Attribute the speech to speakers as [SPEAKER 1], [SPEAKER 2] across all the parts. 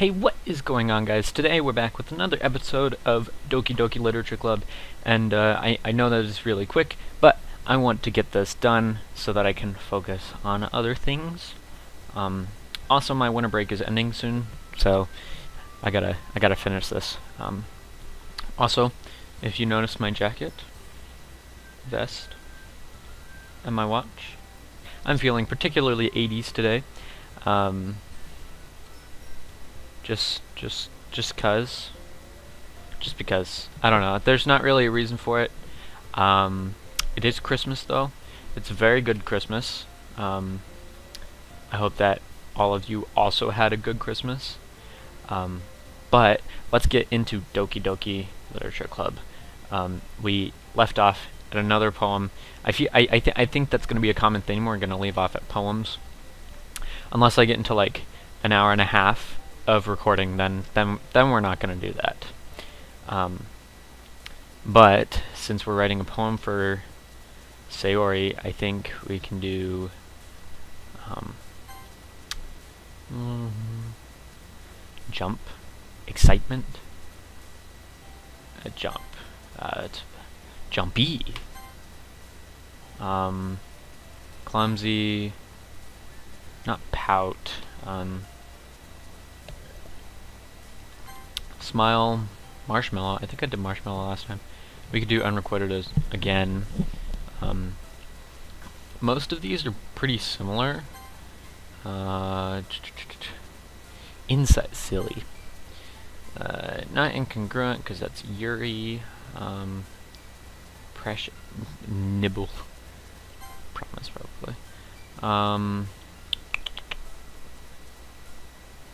[SPEAKER 1] Hey, what is going on, guys? Today we're back with another episode of Doki Doki Literature Club, and I know that it's really quick, but I want to get this done so that I can focus on other things. Also, my winter break is ending soon, so I gotta finish this. Also, if you notice my jacket, vest, and my watch, I'm feeling particularly 80s today. Just because. I don't know. There's not really a reason for it. It is Christmas though. It's a very good Christmas. I hope that all of you also had a good Christmas. But let's get into Doki Doki Literature Club. We left off at another poem. I think that's going to be a common theme. We're going to leave off at poems, unless I get into like an hour and a half of recording. Then we're not going to do that. But since we're writing a poem for Sayori, I think we can do jump, excitement, jump, jumpy, clumsy, not pout, smile, marshmallow. I think I did marshmallow last time. We could do unrecorded as again. Most of these are pretty similar. Insight silly. Not incongruent because that's Yuri. Pressure nibble. Promise probably.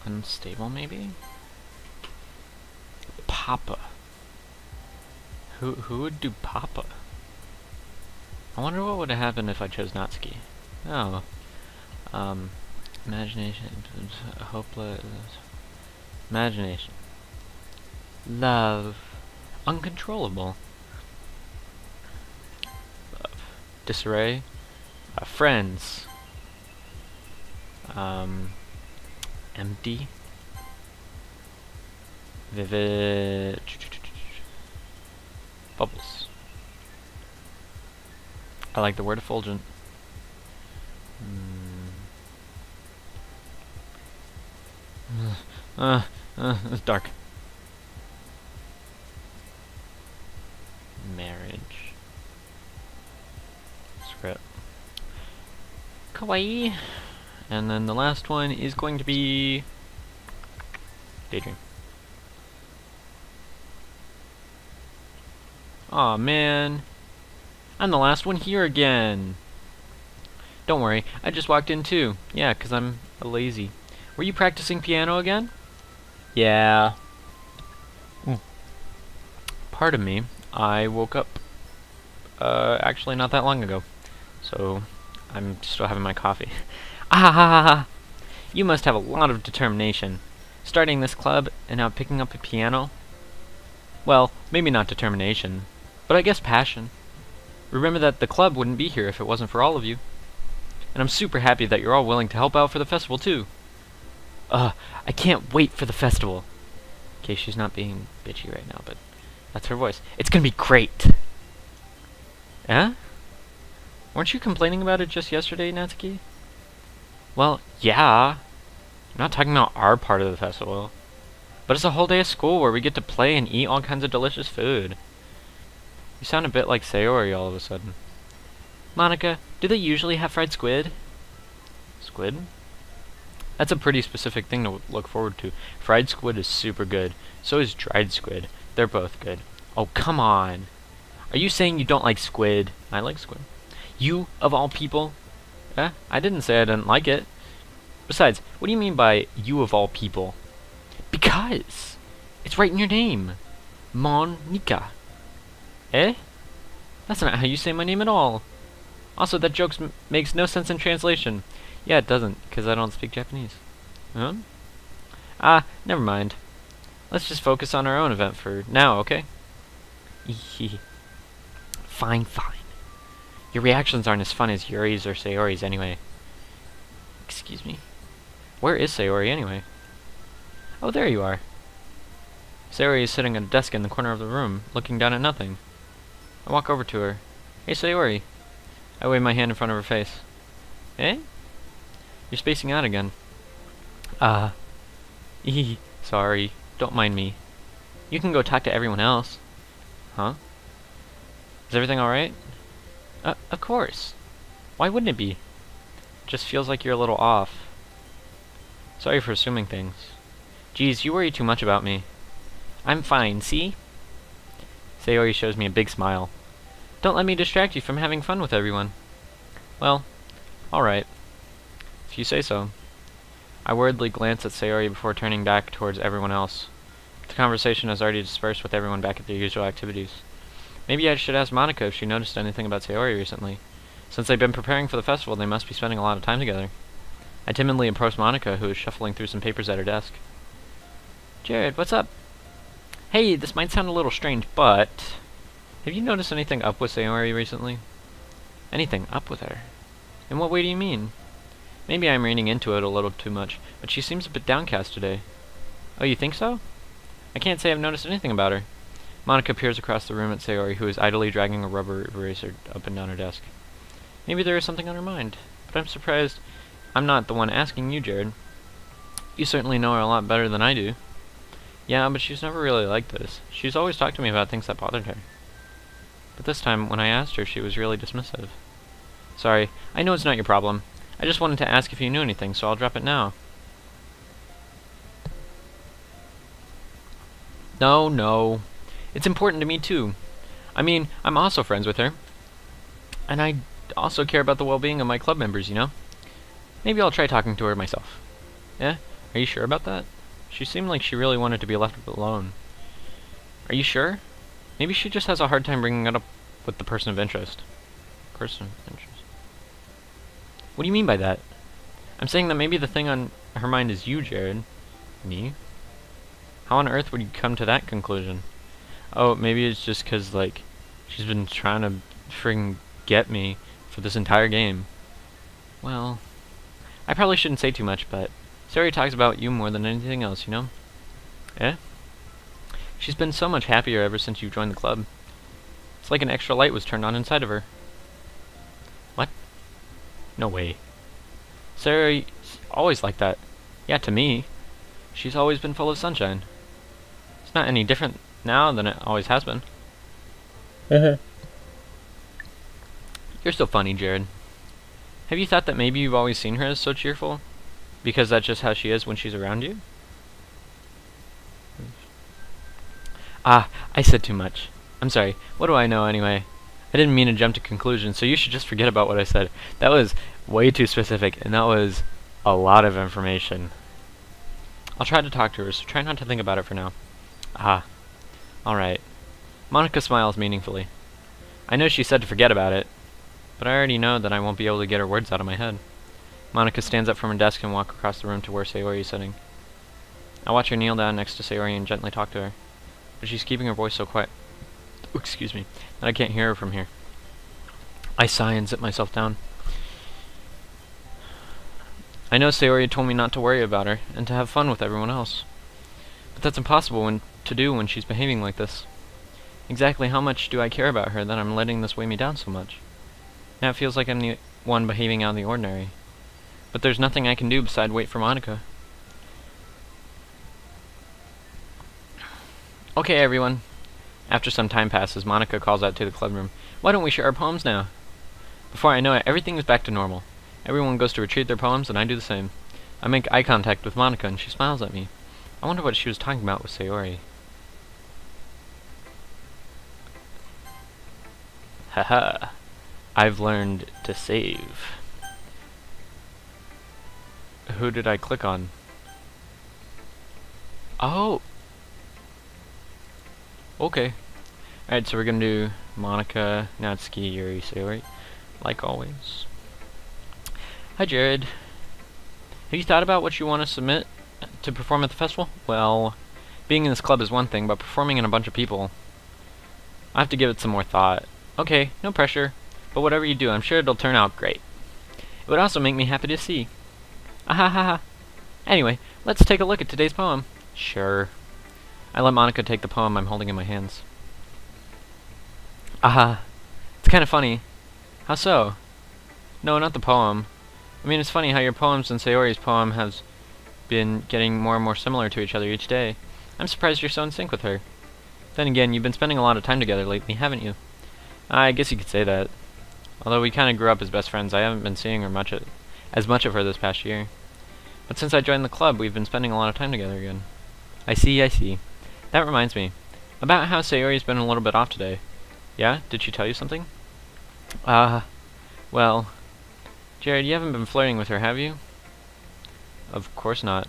[SPEAKER 1] Unstable maybe. Papa. Who would do Papa? I wonder what would have happened if I chose Natsuki. Oh. Imagination. Hopeless. Imagination. Love. Uncontrollable. Love. Disarray. Friends. Empty. Vivid. Bubbles. I like the word effulgent. It's dark. Marriage. Script. Kawaii. And then the last one is going to be daydream. Aw, man. I'm the last one here again. Don't worry, I just walked in too. Yeah, 'cause I'm lazy. Were you practicing piano again? Yeah. Pardon me, I woke up, actually not that long ago. So, I'm still having my coffee. Ah ha ha ha! You must have a lot of determination. Starting this club and now picking up a piano? Well, maybe not determination, but I guess passion. Remember that the club wouldn't be here if it wasn't for all of you. And I'm super happy that you're all willing to help out for the festival too. I can't wait for the festival. Okay, she's not being bitchy right now, but that's her voice. It's gonna be great! Eh? Weren't you complaining about it just yesterday, Natsuki? Well, yeah. I'm not talking about our part of the festival. But it's a whole day of school where we get to play and eat all kinds of delicious food. You sound a bit like Sayori all of a sudden. Monica, do they usually have fried squid? Squid? That's a pretty specific thing to look forward to. Fried squid is super good. So is dried squid. They're both good. Oh, come on. Are you saying you don't like squid? I like squid. You, of all people? I didn't say I didn't like it. Besides, what do you mean by you of all people? Because it's right in your name. Monica. Eh? That's not how you say my name at all. Also, that joke makes no sense in translation. Yeah, it doesn't, because I don't speak Japanese. Huh? Ah, never mind. Let's just focus on our own event for now, okay? Fine. Your reactions aren't as fun as Yuri's or Sayori's anyway. Excuse me? Where is Sayori anyway? Oh, there you are. Sayori is sitting at a desk in the corner of the room, looking down at nothing. I walk over to her. Hey, Sayori. I wave my hand in front of her face. Eh? You're spacing out again. Sorry. Don't mind me. You can go talk to everyone else. Huh? Is everything alright? Of course. Why wouldn't it be? Just feels like you're a little off. Sorry for assuming things. Geez, you worry too much about me. I'm fine, see? Sayori shows me a big smile. Don't let me distract you from having fun with everyone. Well, alright. If you say so. I worriedly glance at Sayori before turning back towards everyone else. The conversation has already dispersed with everyone back at their usual activities. Maybe I should ask Monica if she noticed anything about Sayori recently. Since they've been preparing for the festival, they must be spending a lot of time together. I timidly approach Monica, who is shuffling through some papers at her desk. Jared, what's up? Hey, this might sound a little strange, but... have you noticed anything up with Sayori recently? Anything up with her? In what way do you mean? Maybe I'm reading into it a little too much, but she seems a bit downcast today. Oh, you think so? I can't say I've noticed anything about her. Monica peers across the room at Sayori, who is idly dragging a rubber eraser up and down her desk. Maybe there is something on her mind, but I'm surprised I'm not the one asking you, Jared. You certainly know her a lot better than I do. Yeah, but she's never really like this. She's always talked to me about things that bothered her. But this time, when I asked her, she was really dismissive. Sorry, I know it's not your problem. I just wanted to ask if you knew anything, so I'll drop it now. No. It's important to me, too. I mean, I'm also friends with her. And I also care about the well-being of my club members, you know? Maybe I'll try talking to her myself. Yeah? Are you sure about that? She seemed like she really wanted to be left alone. Are you sure? Maybe she just has a hard time bringing it up with the person of interest. Person of interest. What do you mean by that? I'm saying that maybe the thing on her mind is you, Jared. Me? How on earth would you come to that conclusion? Oh, maybe it's just 'cause, like, she's been trying to friggin' get me for this entire game. Well, I probably shouldn't say too much, but Sayori talks about you more than anything else, you know? Eh? She's been so much happier ever since you joined the club. It's like an extra light was turned on inside of her. What? No way. Sayori's always like that. Yeah, to me. She's always been full of sunshine. It's not any different now than it always has been. You're so funny, Jared. Have you thought that maybe you've always seen her as so cheerful? Because that's just how she is when she's around you? I said too much. I'm sorry. What do I know anyway? I didn't mean to jump to conclusions, so you should just forget about what I said. That was way too specific, and that was a lot of information. I'll try to talk to her, so try not to think about it for now. Alright. Monica smiles meaningfully. I know she said to forget about it, but I already know that I won't be able to get her words out of my head. Monica stands up from her desk and walks across the room to where Sayori is sitting. I watch her kneel down next to Sayori and gently talk to her, but she's keeping her voice so quiet, excuse me, that I can't hear her from here. I sigh and sit myself down. I know Sayori told me not to worry about her and to have fun with everyone else, but that's impossible to do when she's behaving like this. Exactly how much do I care about her that I'm letting this weigh me down so much? Now it feels like I'm the one behaving out of the ordinary. But there's nothing I can do beside wait for Monica. Okay, everyone. After some time passes, Monica calls out to the club room. Why don't we share our poems now? Before I know it, everything is back to normal. Everyone goes to retrieve their poems, and I do the same. I make eye contact with Monica, and she smiles at me. I wonder what she was talking about with Sayori. Haha. I've learned to save. Who did I click on? Oh! Okay. Alright, so we're gonna do Monica, Natsuki, Yuri, Sayori, like always. Hi, Jared. Have you thought about what you want to submit to perform at the festival? Well, being in this club is one thing, but performing in a bunch of people, I have to give it some more thought. Okay, no pressure, but whatever you do, I'm sure it'll turn out great. It would also make me happy to see. Ahahaha. Anyway, let's take a look at today's poem. Sure. I let Monica take the poem I'm holding in my hands. Aha. It's kind of funny. How so? No, not the poem. I mean, it's funny how your poems and Sayori's poem has been getting more and more similar to each other each day. I'm surprised you're so in sync with her. Then again, you've been spending a lot of time together lately, haven't you? I guess you could say that. Although we kind of grew up as best friends, I haven't been seeing her as much of her this past year. But since I joined the club, we've been spending a lot of time together again. I see, I see. That reminds me. About how Sayori's been a little bit off today. Yeah? Did she tell you something? Well... Jared, you haven't been flirting with her, have you? Of course not.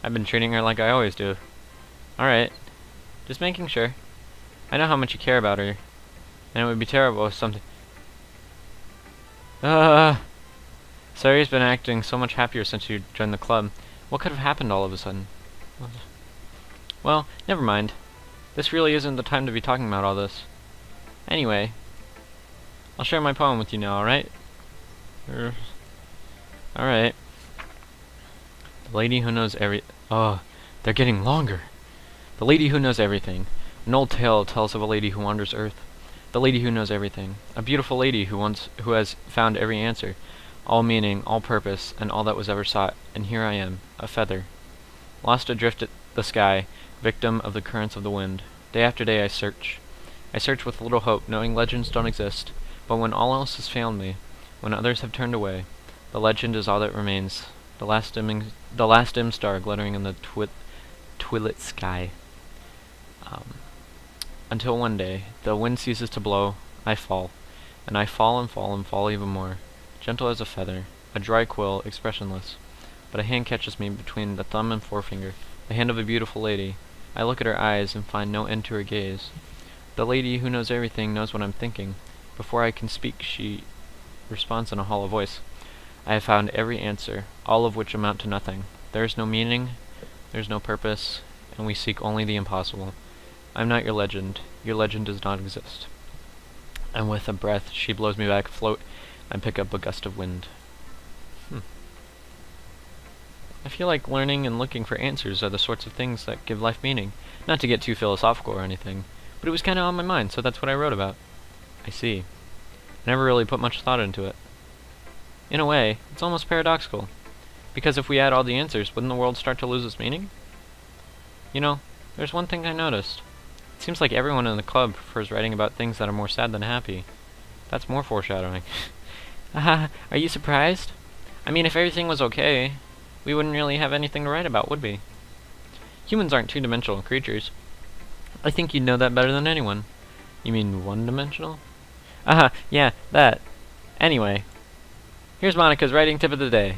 [SPEAKER 1] I've been treating her like I always do. Alright. Just making sure. I know how much you care about her. And it would be terrible if something... Sayori's been acting so much happier since you joined the club. What could have happened all of a sudden? Well, never mind. This really isn't the time to be talking about all this. Anyway, I'll share my poem with you now, alright? Alright. The lady who knows Oh, they're getting longer. The lady who knows everything. An old tale tells of a lady who wanders earth. The lady who knows everything. A beautiful lady who has found every answer, all meaning, all purpose, and all that was ever sought. And here I am, a feather, lost adrift at the sky, victim of the currents of the wind. Day after day I search. I search with little hope, knowing legends don't exist. But when all else has failed me, when others have turned away, the legend is all that remains. The last dim star glittering in the twilit sky. Until one day, the wind ceases to blow, I fall. And I fall and fall and fall even more. Gentle as a feather, a dry quill, expressionless. But a hand catches me between the thumb and forefinger, the hand of a beautiful lady. I look at her eyes and find no end to her gaze. The lady who knows everything knows what I'm thinking. Before I can speak, she responds in a hollow voice. I have found every answer, all of which amount to nothing. There is no meaning, there is no purpose, and we seek only the impossible. I'm not your legend. Your legend does not exist. And with a breath, she blows me back afloat and pick up a gust of wind. I feel like learning and looking for answers are the sorts of things that give life meaning. Not to get too philosophical or anything, but it was kind of on my mind, so that's what I wrote about. I see. I never really put much thought into it. In a way, it's almost paradoxical. Because if we had all the answers, wouldn't the world start to lose its meaning? You know, there's one thing I noticed. It seems like everyone in the club prefers writing about things that are more sad than happy. That's more foreshadowing. Are you surprised? I mean, if everything was okay, we wouldn't really have anything to write about, would we? Humans aren't two-dimensional creatures. I think you'd know that better than anyone. You mean one-dimensional? Yeah, that. Anyway, here's Monica's writing tip of the day.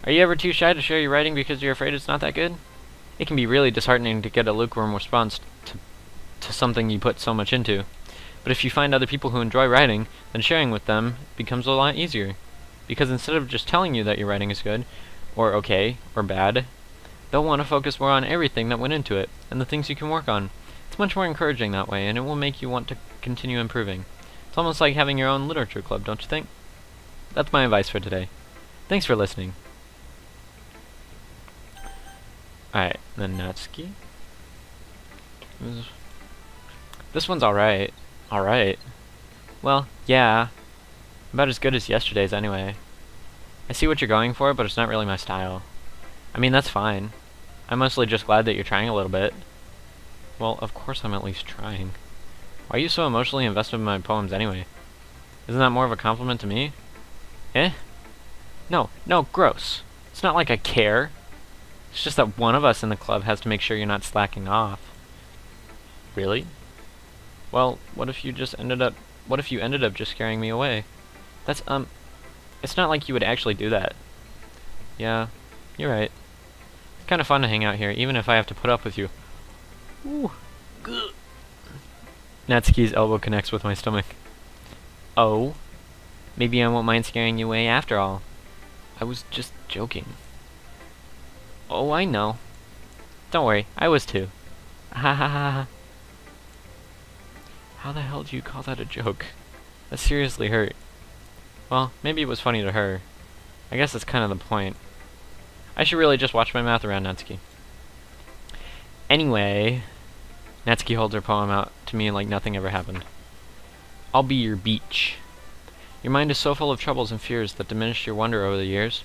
[SPEAKER 1] Are you ever too shy to share your writing because you're afraid it's not that good? It can be really disheartening to get a lukewarm response to something you put so much into. But if you find other people who enjoy writing, then sharing with them becomes a lot easier. Because instead of just telling you that your writing is good, or okay, or bad, they'll want to focus more on everything that went into it, and the things you can work on. It's much more encouraging that way, and it will make you want to continue improving. It's almost like having your own literature club, don't you think? That's my advice for today. Thanks for listening. Alright, then Natsuki. This one's alright. Alright. Well, yeah. About as good as yesterday's anyway. I see what you're going for, but it's not really my style. I mean, that's fine. I'm mostly just glad that you're trying a little bit. Well, of course I'm at least trying. Why are you so emotionally invested in my poems anyway? Isn't that more of a compliment to me? Eh? No, gross. It's not like I care. It's just that one of us in the club has to make sure you're not slacking off. Really? Well, what if you ended up just scaring me away? That's, it's not like you would actually do that. Yeah, you're right. It's kind of fun to hang out here, even if I have to put up with you. Ooh. Good. Natsuki's elbow connects with my stomach. Oh? Maybe I won't mind scaring you away after all. I was just joking. Oh, I know. Don't worry, I was too. Ha ha ha ha. How the hell do you call that a joke? That seriously hurt. Well, maybe it was funny to her. I guess that's kind of the point. I should really just watch my mouth around Natsuki. Anyway, Natsuki holds her poem out to me like nothing ever happened. I'll be your beach. Your mind is so full of troubles and fears that diminished your wonder over the years.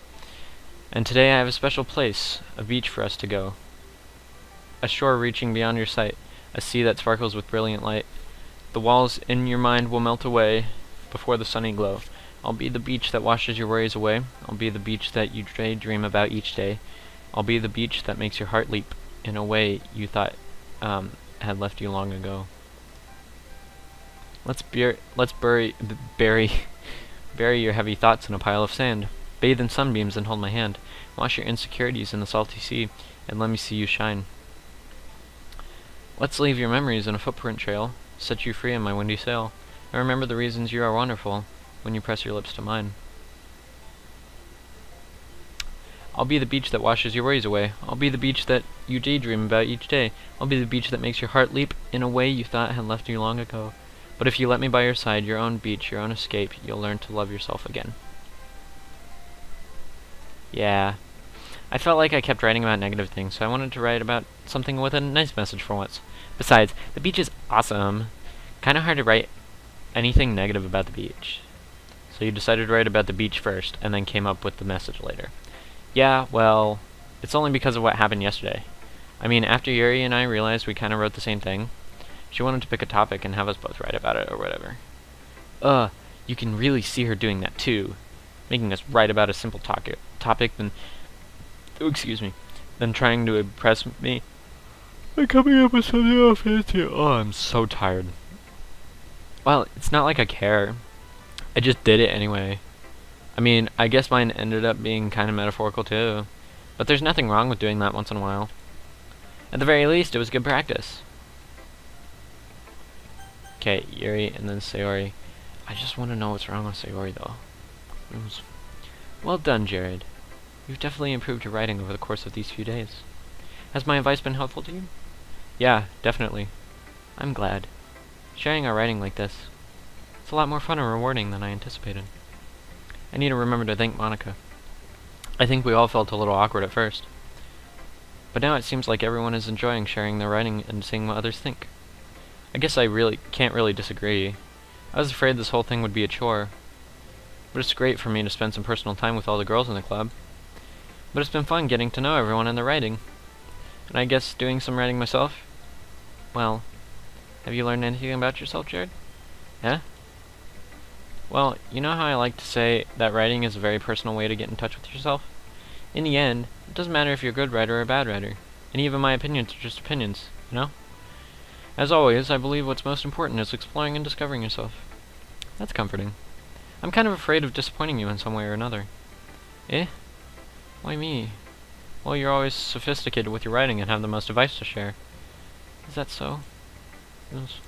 [SPEAKER 1] And today I have a special place, a beach for us to go. A shore reaching beyond your sight, a sea that sparkles with brilliant light. The walls in your mind will melt away before the sunny glow. I'll be the beach that washes your worries away. I'll be the beach that you daydream about each day. I'll be the beach that makes your heart leap in a way you thought had left you long ago. Let's bury your heavy thoughts in a pile of sand. Bathe in sunbeams and hold my hand. Wash your insecurities in the salty sea, and let me see you shine. Let's leave your memories in a footprint trail, set you free in my windy sail, and remember the reasons you are wonderful when you press your lips to mine. I'll be the beach that washes your worries away. I'll be the beach that you daydream about each day. I'll be the beach that makes your heart leap in a way you thought had left you long ago. But if you let me by your side, your own beach, your own escape, you'll learn to love yourself again. Yeah. I felt like I kept writing about negative things, so I wanted to write about something with a nice message for once. Besides, the beach is awesome. Kinda hard to write anything negative about the beach. So you decided to write about the beach first, and then came up with the message later. Yeah, well, it's only because of what happened yesterday. I mean, after Yuri and I realized we kinda wrote the same thing, she wanted to pick a topic and have us both write about it or whatever. You can really see her doing that too. Making us write about a simple topic than trying to impress me by coming up with something else fancy. Oh, I'm so tired. Well, it's not like I care. I just did it anyway. I mean, I guess mine ended up being kind of metaphorical too. But there's nothing wrong with doing that once in a while. At the very least, it was good practice. Okay, Yuri and then Sayori. I just want to know what's wrong with Sayori though. Well done, Jared. You've definitely improved your writing over the course of these few days. Has my advice been helpful to you? Yeah, definitely. I'm glad. Sharing our writing like this, it's a lot more fun and rewarding than I anticipated. I need to remember to thank Monica. I think we all felt a little awkward at first. But now it seems like everyone is enjoying sharing their writing and seeing what others think. I guess I can't really disagree. I was afraid this whole thing would be a chore. But it's great for me to spend some personal time with all the girls in the club. But it's been fun getting to know everyone and their writing. And I guess doing some writing myself? Well, have you learned anything about yourself, Jared? Yeah? Well, you know how I like to say that writing is a very personal way to get in touch with yourself? In the end, it doesn't matter if you're a good writer or a bad writer. And even my opinions are just opinions, you know? As always, I believe what's most important is exploring and discovering yourself. That's comforting. I'm kind of afraid of disappointing you in some way or another. Eh? Why me? Well, you're always sophisticated with your writing and have the most advice to share. Is that so? Yes.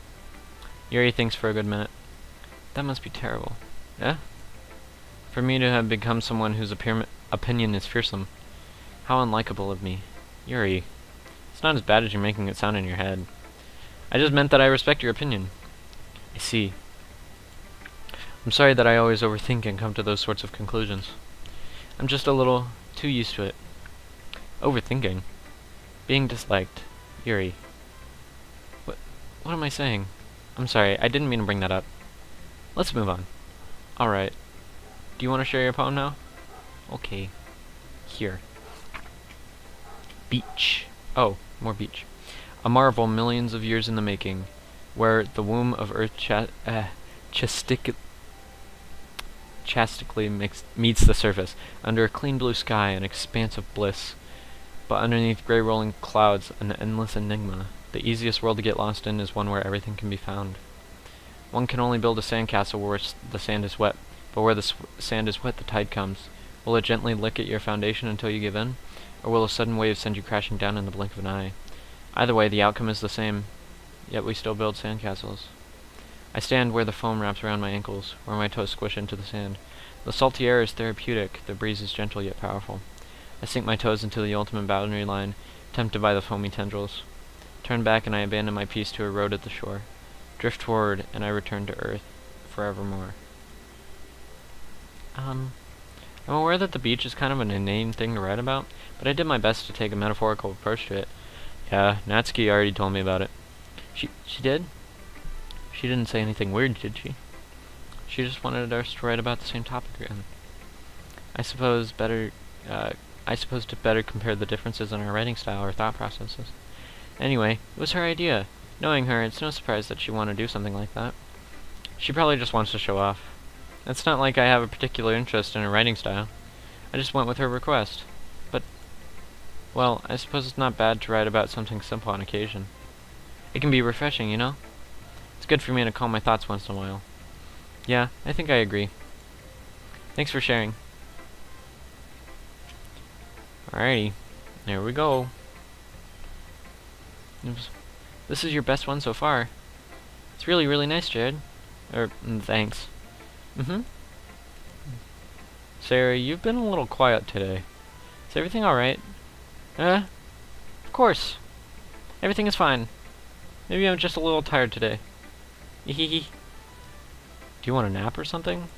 [SPEAKER 1] Yuri thinks for a good minute. That must be terrible. Yeah? For me to have become someone whose opinion is fearsome. How unlikable of me. Yuri. It's not as bad as you're making it sound in your head. I just meant that I respect your opinion. I see. I'm sorry that I always overthink and come to those sorts of conclusions. I'm just a little too used to it. Overthinking. Being disliked. Yuri. What am I saying? I'm sorry, I didn't mean to bring that up. Let's move on. Alright. Do you want to share your poem now? Okay. Here. Beach. Oh, more beach. A marvel millions of years in the making, where the womb of Earth chastically meets the surface, under a clean blue sky, an expanse of bliss. But underneath grey rolling clouds, an endless enigma. The easiest world to get lost in is one where everything can be found. One can only build a sandcastle where the sand is wet, but where the sand is wet, the tide comes. Will it gently lick at your foundation until you give in? Or will a sudden wave send you crashing down in the blink of an eye? Either way, the outcome is the same, yet we still build sandcastles. I stand where the foam wraps around my ankles, where my toes squish into the sand. The salty air is therapeutic, the breeze is gentle yet powerful. I sink my toes into the ultimate boundary line, tempted by the foamy tendrils. Turn back and I abandon my peace to erode at the shore. Drift forward and I return to earth, forevermore. I'm aware that the beach is kind of an inane thing to write about, but I did my best to take a metaphorical approach to it. Yeah, Natsuki already told me about it. She did? She didn't say anything weird, did she? She just wanted us to write about the same topic again. I suppose to better compare the differences in our writing style or thought processes. Anyway, it was her idea. Knowing her, it's no surprise that she'd want to do something like that. She probably just wants to show off. It's not like I have a particular interest in her writing style. I just went with her request. But, well, I suppose it's not bad to write about something simple on occasion. It can be refreshing, you know? It's good for me to calm my thoughts once in a while. Yeah, I think I agree. Thanks for sharing. Alrighty, there we go. This is your best one so far. It's really, really nice, Jared. Thanks. Sarah, you've been a little quiet today. Is everything alright? Of course. Everything is fine. Maybe I'm just a little tired today. Hehe. Do you want a nap or something?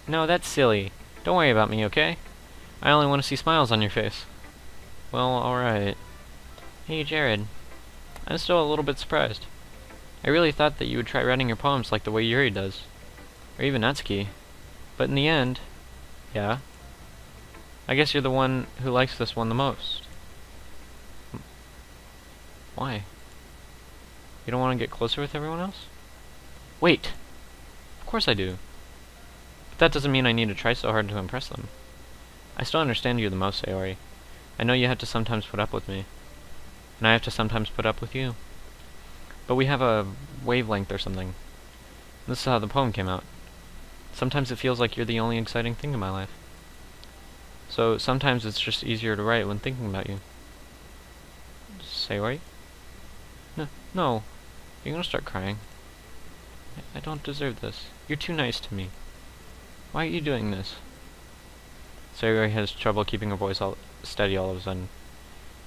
[SPEAKER 1] No, that's silly. Don't worry about me, okay? I only want to see smiles on your face. Well, alright. Hey, Jared. I'm still a little bit surprised. I really thought that you would try writing your poems like the way Yuri does. Or even Natsuki. But in the end... Yeah? I guess you're the one who likes this one the most. Why? You don't want to get closer with everyone else? Wait! Of course I do. But that doesn't mean I need to try so hard to impress them. I still understand you the most, Sayori. I know you have to sometimes put up with me. And I have to sometimes put up with you. But we have a wavelength or something. This is how the poem came out. Sometimes it feels like you're the only exciting thing in my life. So sometimes it's just easier to write when thinking about you. Sayori? No. You're gonna start crying. I don't deserve this. You're too nice to me. Why are you doing this? Sayori has trouble keeping her voice steady all of a sudden.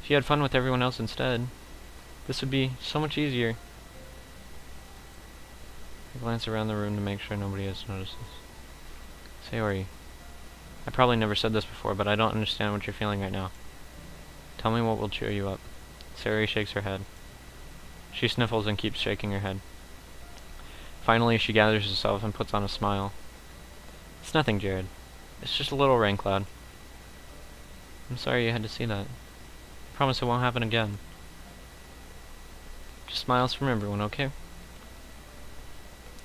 [SPEAKER 1] If you had fun with everyone else instead, this would be so much easier. I glance around the room to make sure nobody else notices. Sayori, I probably never said this before, but I don't understand what you're feeling right now. Tell me what will cheer you up. Sayori shakes her head. She sniffles and keeps shaking her head. Finally, she gathers herself and puts on a smile. It's nothing, Jared. It's just a little rain cloud. I'm sorry you had to see that. Promise it won't happen again. Just smiles from everyone, okay?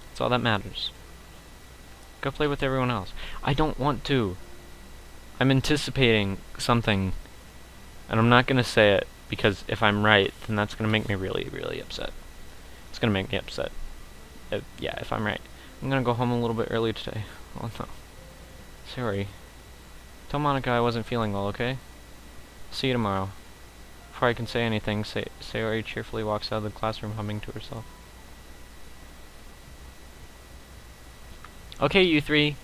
[SPEAKER 1] That's all that matters. Go play with everyone else. I don't want to. I'm anticipating something, and I'm not gonna say it, because if I'm right, then that's gonna make me really, really upset. It's gonna make me upset. If I'm right. I'm gonna go home a little bit early today. Oh no. Sorry. Tell Monica I wasn't feeling well, okay? See you tomorrow. Before I can say anything, Sayori cheerfully walks out of the classroom humming to herself. Okay, you three.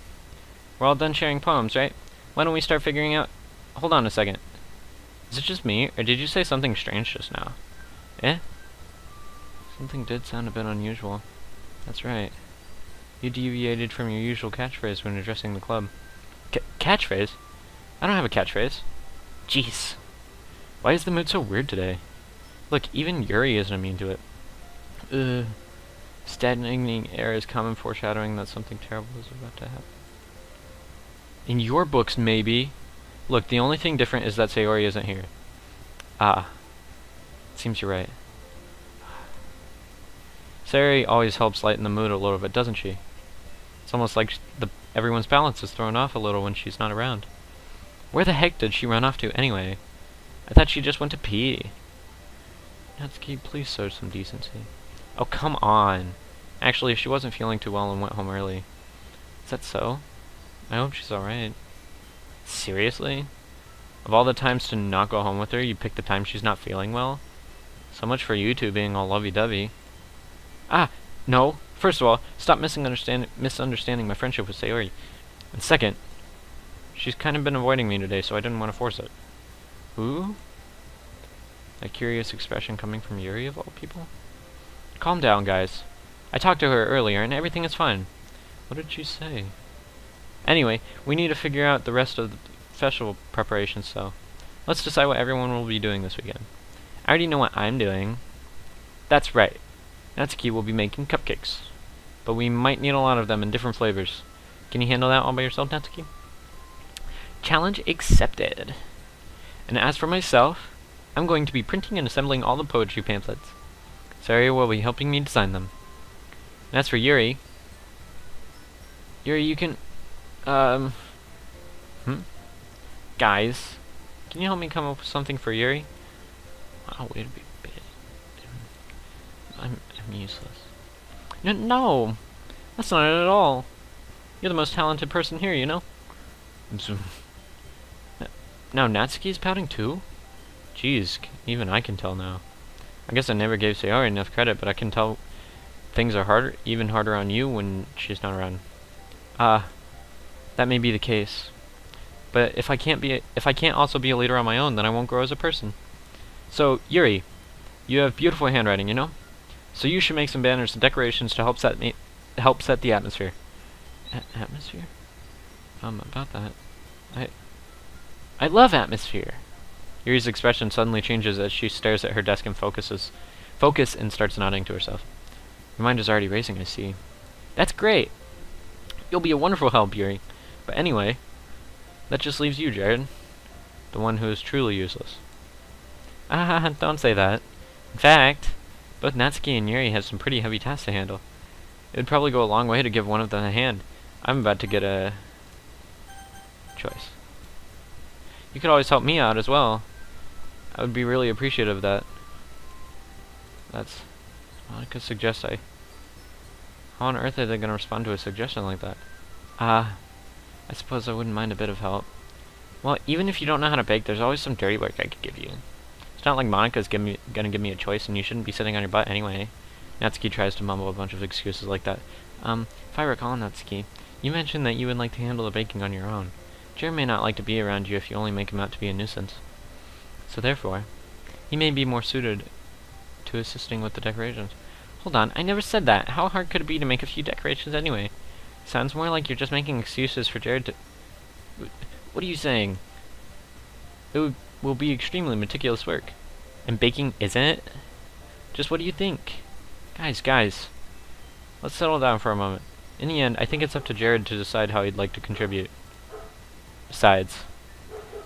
[SPEAKER 1] We're all done sharing poems, right? Why don't we start figuring out... Hold on a second. Is it just me, or did you say something strange just now? Eh? Something did sound a bit unusual. That's right. You deviated from your usual catchphrase when addressing the club. Catchphrase? I don't have a catchphrase. Jeez. Why is the mood so weird today? Look, even Yuri isn't immune to it. Ugh. Stagnating air is common foreshadowing that something terrible is about to happen. In your books, maybe. Look, the only thing different is that Sayori isn't here. Ah. Seems you're right. Sayori always helps lighten the mood a little bit, doesn't she? It's almost like everyone's balance is thrown off a little when she's not around. Where the heck did she run off to, anyway? I thought she just went to pee. Natsuki, please show some decency. Oh, come on. Actually, she wasn't feeling too well and went home early. Is that so? I hope she's alright. Seriously? Of all the times to not go home with her, you pick the time she's not feeling well? So much for you two being all lovey-dovey. Ah, no. First of all, stop misunderstanding my friendship with Sayori. And second, she's kind of been avoiding me today, so I didn't want to force it. Who? A curious expression coming from Yuri, of all people? Calm down, guys. I talked to her earlier, and everything is fine. What did she say? Anyway, we need to figure out the rest of the festival preparations, so let's decide what everyone will be doing this weekend. I already know what I'm doing. That's right. Natsuki will be making cupcakes. But we might need a lot of them in different flavors. Can you handle that all by yourself, Natsuki? Challenge accepted. And as for myself, I'm going to be printing and assembling all the poetry pamphlets. Saria will be helping me design them. And as for Yuri... Yuri, you can... Guys, can you help me come up with something for Yuri? Oh, wait a bit. I'm useless. No! That's not it at all. You're the most talented person here, you know? Now Natsuki's pouting too? Jeez, even I can tell now. I guess I never gave Sayori enough credit, but I can tell things are harder, even harder on you when she's not around. That may be the case. But if I can't also be a leader on my own, then I won't grow as a person. So, Yuri, you have beautiful handwriting, you know? So you should make some banners and decorations to help set the atmosphere. Atmosphere? About that. I love atmosphere. Yuri's expression suddenly changes as she stares at her desk and focus and starts nodding to herself. Your mind is already racing, I see. That's great. You'll be a wonderful help, Yuri. But anyway, that just leaves you, Jared. The one who is truly useless. Don't say that. In fact, both Natsuki and Yuri have some pretty heavy tasks to handle. It would probably go a long way to give one of them a hand. I'm about to get a choice. You could always help me out as well. I would be really appreciative of that. That's... Monica suggests How on earth are they going to respond to a suggestion like that? I suppose I wouldn't mind a bit of help. Well, even if you don't know how to bake, there's always some dirty work I could give you. It's not like Monica's gonna give me a choice, and you shouldn't be sitting on your butt anyway. Natsuki tries to mumble a bunch of excuses like that. If I recall, Natsuki, you mentioned that you would like to handle the baking on your own. Jared may not like to be around you if you only make him out to be a nuisance. So therefore, he may be more suited to assisting with the decorations. Hold on, I never said that. How hard could it be to make a few decorations anyway? Sounds more like you're just making excuses for Jared to... What are you saying? It will be extremely meticulous work. And baking isn't it? Just what do you think? Guys. Let's settle down for a moment. In the end, I think it's up to Jared to decide how he'd like to contribute. Besides,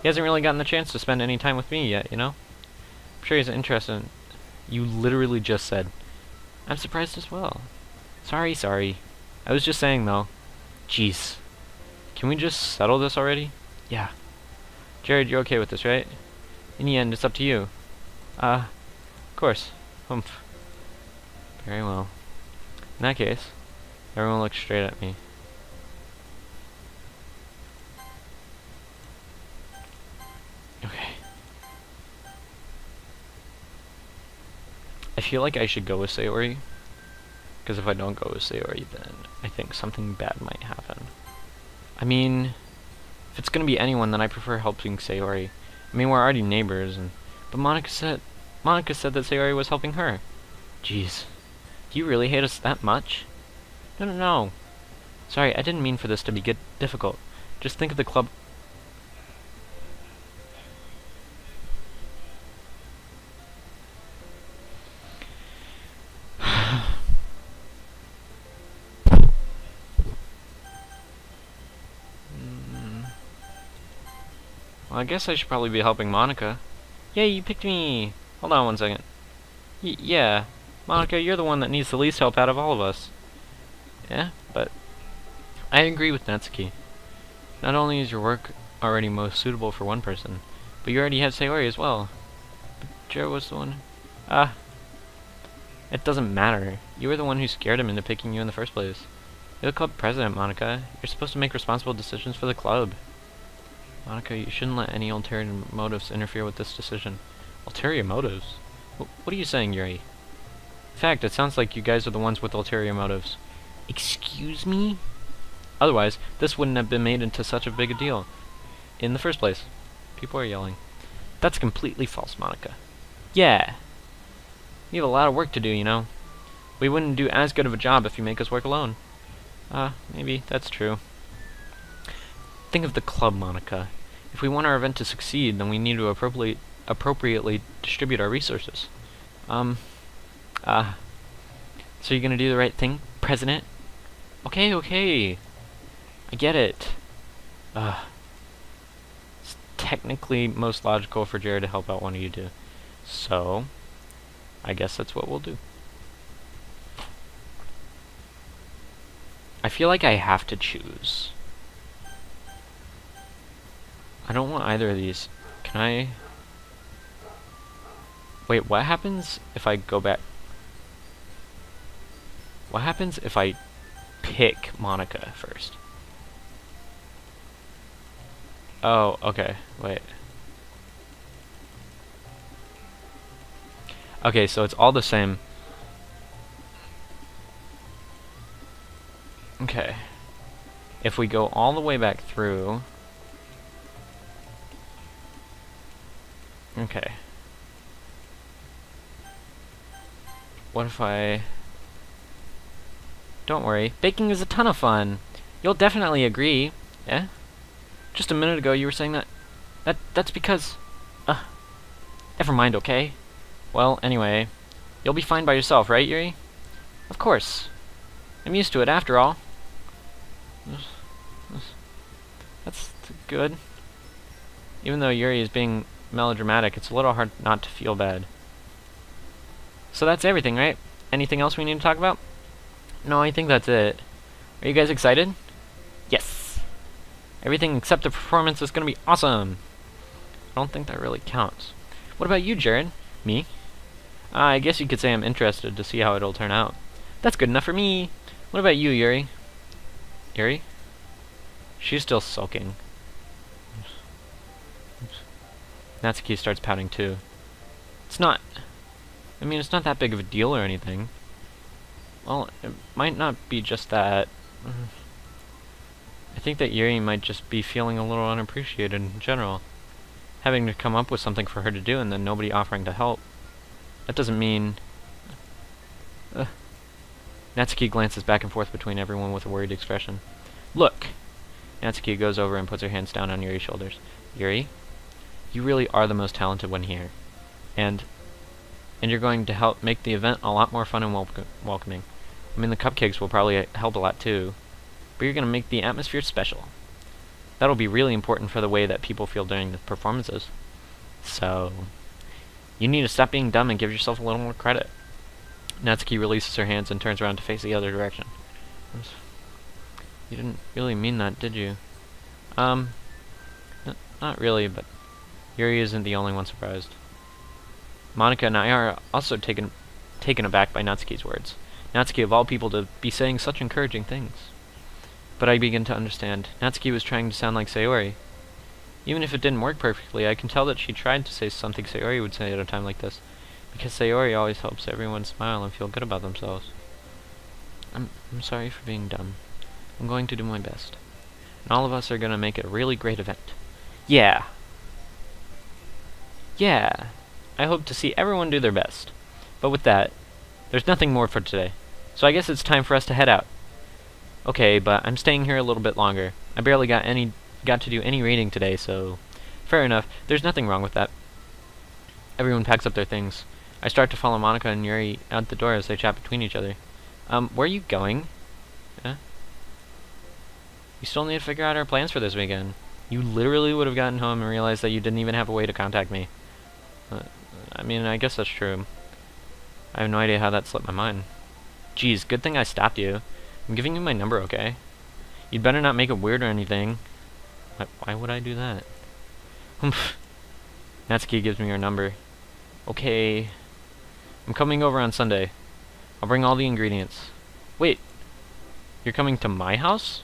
[SPEAKER 1] he hasn't really gotten the chance to spend any time with me yet, you know? I'm sure he's interested in... You literally just said. I'm surprised as well. Sorry. I was just saying, though. Jeez. Can we just settle this already? Yeah. Jared, you're okay with this, right? In the end, it's up to you. Of course. Humph. Very well. In that case, everyone looks straight at me. Okay. I feel like I should go with Sayori. Because if I don't go with Sayori, then I think something bad might happen. I mean, if it's gonna be anyone, then I prefer helping Sayori. I mean, we're already neighbors, but Monica said that Sayori was helping her. Jeez. Do you really hate us that much? No. Sorry, I didn't mean for this to be difficult. Just think of the club... Well, I guess I should probably be helping Monica. Yay, you picked me! Hold on one second. Yeah. Monica, you're the one that needs the least help out of all of us. Yeah, but... I agree with Natsuki. Not only is your work already most suitable for one person, but you already have Sayori as well. But Jared was the one... It doesn't matter. You were the one who scared him into picking you in the first place. You're the club president, Monica. You're supposed to make responsible decisions for the club. Monica, you shouldn't let any ulterior motives interfere with this decision. Ulterior motives? What are you saying, Yuri? In fact, it sounds like you guys are the ones with ulterior motives. Excuse me? Otherwise, this wouldn't have been made into such a big a deal in the first place. People are yelling. That's completely false, Monica. Yeah. You have a lot of work to do, you know. We wouldn't do as good of a job if you make us work alone. Maybe that's true. Think of the club, Monica. If we want our event to succeed, then we need to appropriately distribute our resources. Um, so you're gonna do the right thing, President? Okay, okay. I get it. It's technically most logical for Jared to help out one of you two. So, I guess that's what we'll do. I feel like I have to choose. I don't want either of these. Can I... Wait, what happens if I go back? What happens if I pick Monica first? Oh, okay. Wait. Okay, so it's all the same. Okay. If we go all the way back through... Okay. What if I... Don't worry. Baking is a ton of fun. You'll definitely agree. Yeah? Just a minute ago you were saying that... That's because... Never mind, okay? Well, anyway. You'll be fine by yourself, right, Yuri? Of course. I'm used to it, after all. That's good. Even though Yuri is being melodramatic, it's a little hard not to feel bad. So that's everything, right? Anything else we need to talk about? No, I think that's it. Are you guys excited? Yes! Everything except the performance is gonna be awesome! I don't think that really counts. What about you, Jared? Me? I guess you could say I'm interested to see how it'll turn out. That's good enough for me! What about you, Yuri? Yuri? She's still sulking. Natsuki starts pouting too. It's not that big of a deal or anything. Well, it might not be just that. I think that Yuri might just be feeling a little unappreciated in general. Having to come up with something for her to do and then nobody offering to help. That doesn't mean... Natsuki glances back and forth between everyone with a worried expression. Look! Natsuki goes over and puts her hands down on Yuri's shoulders. Yuri, you really are the most talented one here. And you're going to help make the event a lot more fun and welcoming. I mean, the cupcakes will probably help a lot too. But you're going to make the atmosphere special. That'll be really important for the way that people feel during the performances. So, you need to stop being dumb and give yourself a little more credit. Natsuki releases her hands and turns around to face the other direction. You didn't really mean that, did you? Not really, but Yuri isn't the only one surprised. Monica and I are also taken aback by Natsuki's words. Natsuki, of all people, to be saying such encouraging things. But I begin to understand. Natsuki was trying to sound like Sayori. Even if it didn't work perfectly, I can tell that she tried to say something Sayori would say at a time like this. Because Sayori always helps everyone smile and feel good about themselves. I'm sorry for being dumb. I'm going to do my best. And all of us are going to make it a really great event. Yeah! Yeah! I hope to see everyone do their best. But with that, there's nothing more for today. So I guess it's time for us to head out. Okay, but I'm staying here a little bit longer. I barely got to do any reading today, so... Fair enough. There's nothing wrong with that. Everyone packs up their things. I start to follow Monica and Yuri out the door as they chat between each other. Where are you going? Yeah? You still need to figure out our plans for this weekend. You literally would have gotten home and realized that you didn't even have a way to contact me. I mean, I guess that's true. I have no idea how that slipped my mind. Geez, good thing I stopped you. I'm giving you my number, okay? You'd better not make it weird or anything. Why would I do that? Natsuki gives me her number. Okay. I'm coming over on Sunday. I'll bring all the ingredients. Wait. You're coming to my house?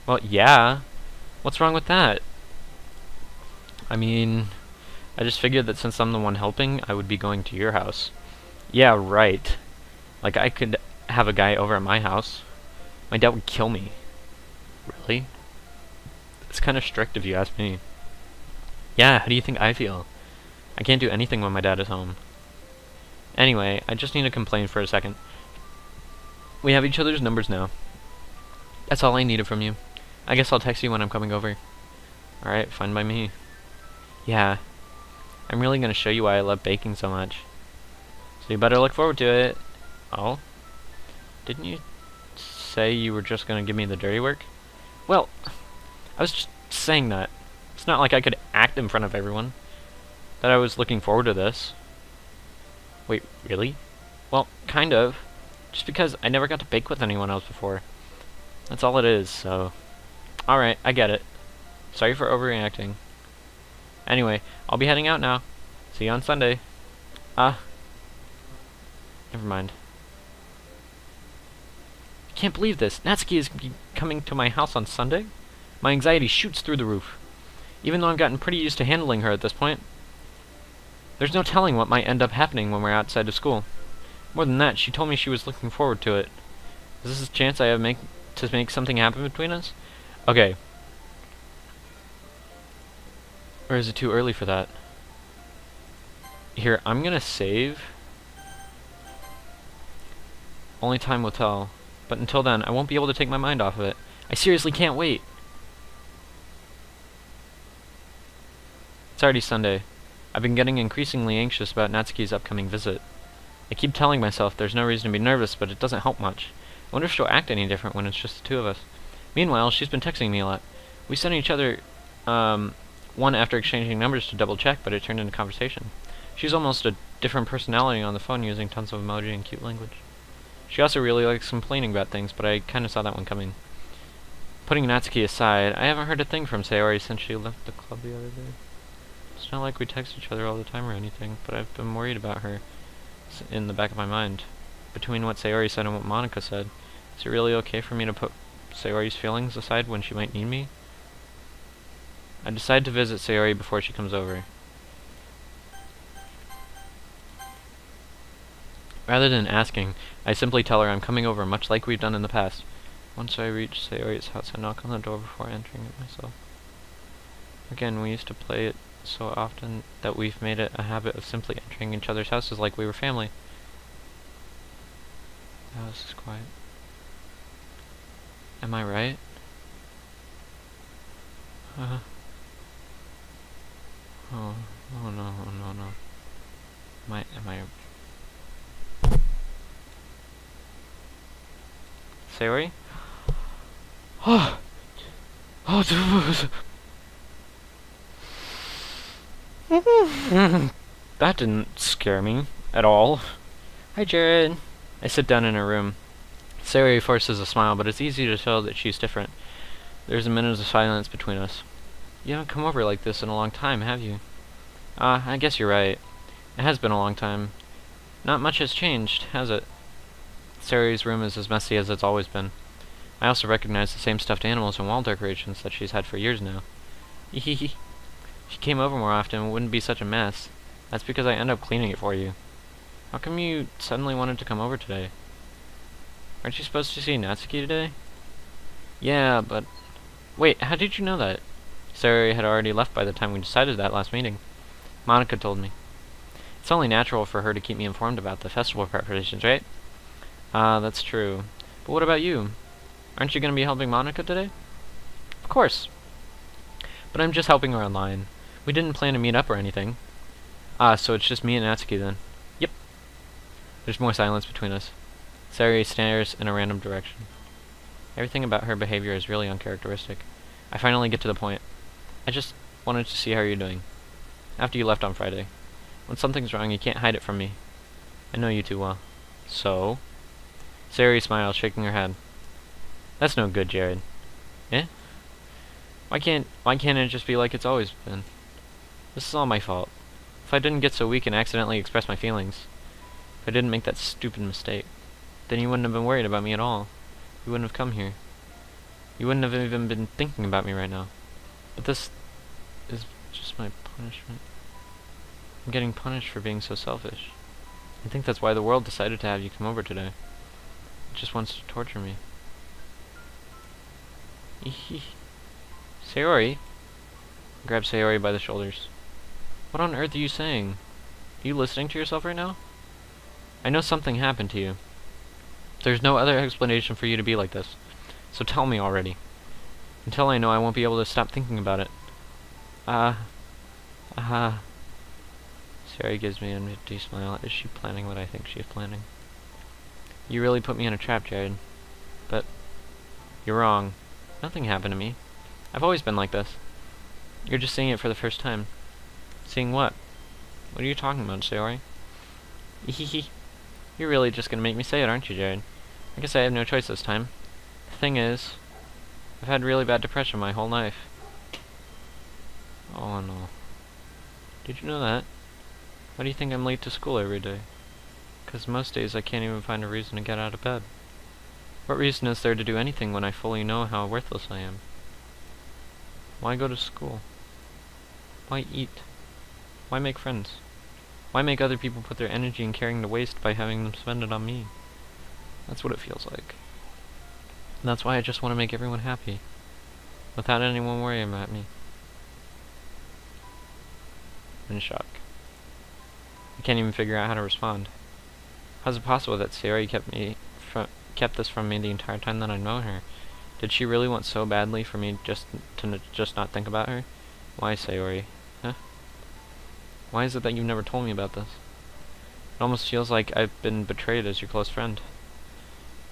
[SPEAKER 1] Well, yeah. What's wrong with that? I mean, I just figured that since I'm the one helping, I would be going to your house. Yeah, right. Like, I could have a guy over at my house. My dad would kill me. Really? It's kind of strict if you ask me. Yeah, how do you think I feel? I can't do anything when my dad is home. Anyway, I just need to complain for a second. We have each other's numbers now. That's all I needed from you. I guess I'll text you when I'm coming over. Alright, fine by me. Yeah. I'm really gonna show you why I love baking so much. So you better look forward to it. Oh? Didn't you say you were just gonna give me the dirty work? Well, I was just saying that. It's not like I could act in front of everyone. That I was looking forward to this. Wait, really? Well, kind of. Just because I never got to bake with anyone else before. That's all it is, so... Alright, I get it. Sorry for overreacting. Anyway, I'll be heading out now. See you on Sunday. Never mind. I can't believe this. Natsuki is coming to my house on Sunday? My anxiety shoots through the roof. Even though I've gotten pretty used to handling her at this point. There's no telling what might end up happening when we're outside of school. More than that, she told me she was looking forward to it. Is this a chance I have to make something happen between us? Okay. Or is it too early for that? Here, I'm gonna save. Only time will tell. But until then, I won't be able to take my mind off of it. I seriously can't wait. It's already Sunday. I've been getting increasingly anxious about Natsuki's upcoming visit. I keep telling myself there's no reason to be nervous, but it doesn't help much. I wonder if she'll act any different when it's just the two of us. Meanwhile, she's been texting me a lot. We sent each other, one after exchanging numbers to double check, but it turned into conversation. She's almost a different personality on the phone, using tons of emoji and cute language. She also really likes complaining about things, but I kinda saw that one coming. Putting Natsuki aside, I haven't heard a thing from Sayori since she left the club the other day. It's not like we text each other all the time or anything, but I've been worried about her in the back of my mind. Between what Sayori said and what Monica said, is it really okay for me to put Sayori's feelings aside when she might need me? I decide to visit Sayori before she comes over. Rather than asking, I simply tell her I'm coming over, much like we've done in the past. Once I reach Sayori's house, I knock on the door before entering it myself. Again, we used to play it so often that we've made it a habit of simply entering each other's houses like we were family. The house is quiet. Am I right? Oh no, oh no. Am I... Sayori? Oh! That didn't scare me at all. Hi, Jared. I sit down in her room. Sayori forces a smile, but it's easy to tell that she's different. There's a minute of silence between us. You haven't come over like this in a long time, have you? I guess you're right. It has been a long time. Not much has changed, has it? Sayori's room is as messy as it's always been. I also recognize the same stuffed animals and wall decorations that she's had for years now. If she came over more often, it wouldn't be such a mess. That's because I end up cleaning it for you. How come you suddenly wanted to come over today? Aren't you supposed to see Natsuki today? Yeah, but... Wait, how did you know that? Sayori had already left by the time we decided that last meeting. Monica told me. It's only natural for her to keep me informed about the festival preparations, right? That's true. But what about you? Aren't you going to be helping Monica today? Of course. But I'm just helping her online. We didn't plan to meet up or anything. So it's just me and Natsuki then. Yep. There's more silence between us. Sayori stares in a random direction. Everything about her behavior is really uncharacteristic. I finally get to the point. I just wanted to see how you're doing. After you left on Friday. When something's wrong, you can't hide it from me. I know you too well. So? Sayori smiles, shaking her head. That's no good, Jared. Eh? Why can't it just be like it's always been? This is all my fault. If I didn't get so weak and accidentally express my feelings, if I didn't make that stupid mistake, then you wouldn't have been worried about me at all. You wouldn't have come here. You wouldn't have even been thinking about me right now. But this is just my punishment. I'm getting punished for being so selfish. I think that's why the world decided to have you come over today. It just wants to torture me. Sayori? Grab Sayori by the shoulders. What on earth are you saying? Are you listening to yourself right now? I know something happened to you. There's no other explanation for you to be like this. So tell me already. Until I know, I won't be able to stop thinking about it. Sayori gives me an empty smile. Is she planning what I think she is planning? You really put me in a trap, Jared. But you're wrong. Nothing happened to me. I've always been like this. You're just seeing it for the first time. Seeing what? What are you talking about, Sayori? Hehehe. You're really just gonna make me say it, aren't you, Jared? I guess I have no choice this time. The thing is, I've had really bad depression my whole life. Oh no. Did you know that? Why do you think I'm late to school every day? 'Cause most days I can't even find a reason to get out of bed. What reason is there to do anything when I fully know how worthless I am? Why go to school? Why eat? Why make friends? Why make other people put their energy and caring to waste by having them spend it on me? That's what it feels like. And that's why I just want to make everyone happy, without anyone worrying about me. I'm in shock. I can't even figure out how to respond. How's it possible that Sayori kept this from me the entire time that I'd known her? Did she really want so badly for me just not think about her? Why, Sayori? Huh? Why is it that you've never told me about this? It almost feels like I've been betrayed as your close friend.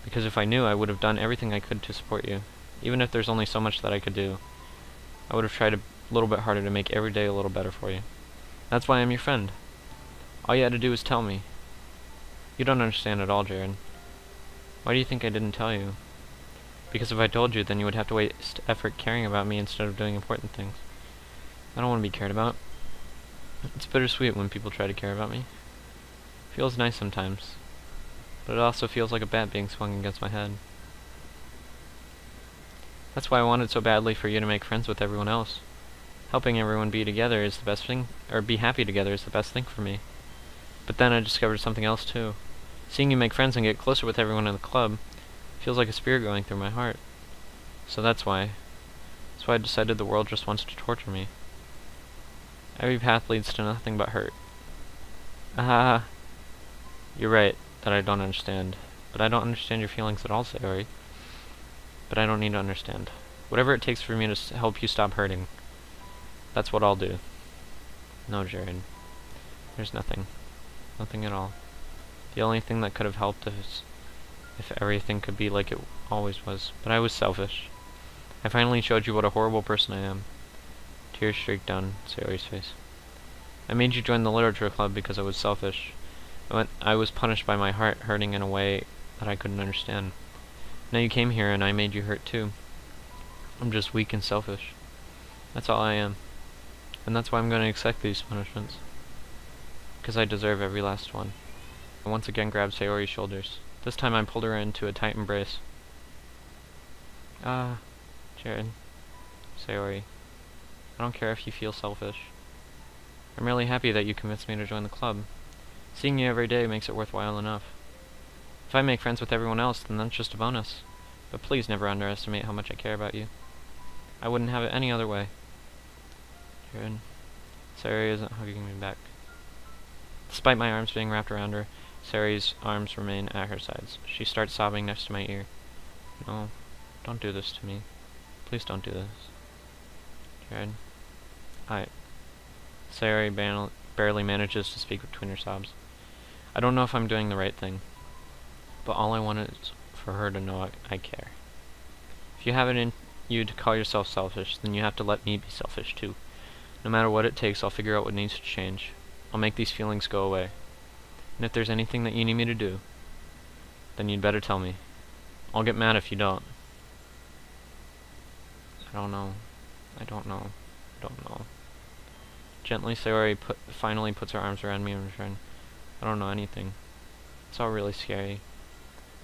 [SPEAKER 1] Because if I knew, I would have done everything I could to support you. Even if there's only so much that I could do. I would have tried a little bit harder to make every day a little better for you. That's why I'm your friend. All you had to do was tell me. You don't understand at all, Jared. Why do you think I didn't tell you? Because if I told you, then you would have to waste effort caring about me instead of doing important things. I don't want to be cared about. It's bittersweet when people try to care about me. It feels nice sometimes. But it also feels like a bat being swung against my head. That's why I wanted so badly for you to make friends with everyone else. Helping everyone be together is the best thing, or be happy together is the best thing for me. But then I discovered something else too. Seeing you make friends and get closer with everyone in the club feels like a spear going through my heart. So that's why I decided the world just wants to torture me. Every path leads to nothing but hurt. Ah, you're right that I don't understand. But I don't understand your feelings at all, Sayori. But I don't need to understand. Whatever it takes for me to help you stop hurting, that's what I'll do. No, Jared. There's nothing. Nothing at all. The only thing that could have helped is if everything could be like it always was. But I was selfish. I finally showed you what a horrible person I am. Tears streaked down Sayori's face. I made you join the literature club because I was selfish. I was punished by my heart hurting in a way that I couldn't understand. Now you came here and I made you hurt too. I'm just weak and selfish. That's all I am. And that's why I'm going to accept these punishments. Because I deserve every last one. I once again grabbed Sayori's shoulders. This time I pulled her into a tight embrace. Ah, Jared. Sayori. I don't care if you feel selfish. I'm really happy that you convinced me to join the club. Seeing you every day makes it worthwhile enough. If I make friends with everyone else, then that's just a bonus. But please never underestimate how much I care about you. I wouldn't have it any other way. Jared. Sayori isn't hugging me back. Despite my arms being wrapped around her, Sayori's arms remain at her sides. She starts sobbing next to my ear. No, don't do this to me. Please don't do this. Jared. Sayori barely manages to speak between her sobs. I don't know if I'm doing the right thing, but all I want is for her to know I care. If you have it in you to call yourself selfish, then you have to let me be selfish too. No matter what it takes, I'll figure out what needs to change. I'll make these feelings go away. And if there's anything that you need me to do, then you'd better tell me. I'll get mad if you don't. I don't know. I don't know. Gently, Sayori finally puts her arms around me in return. I don't know anything. It's all really scary.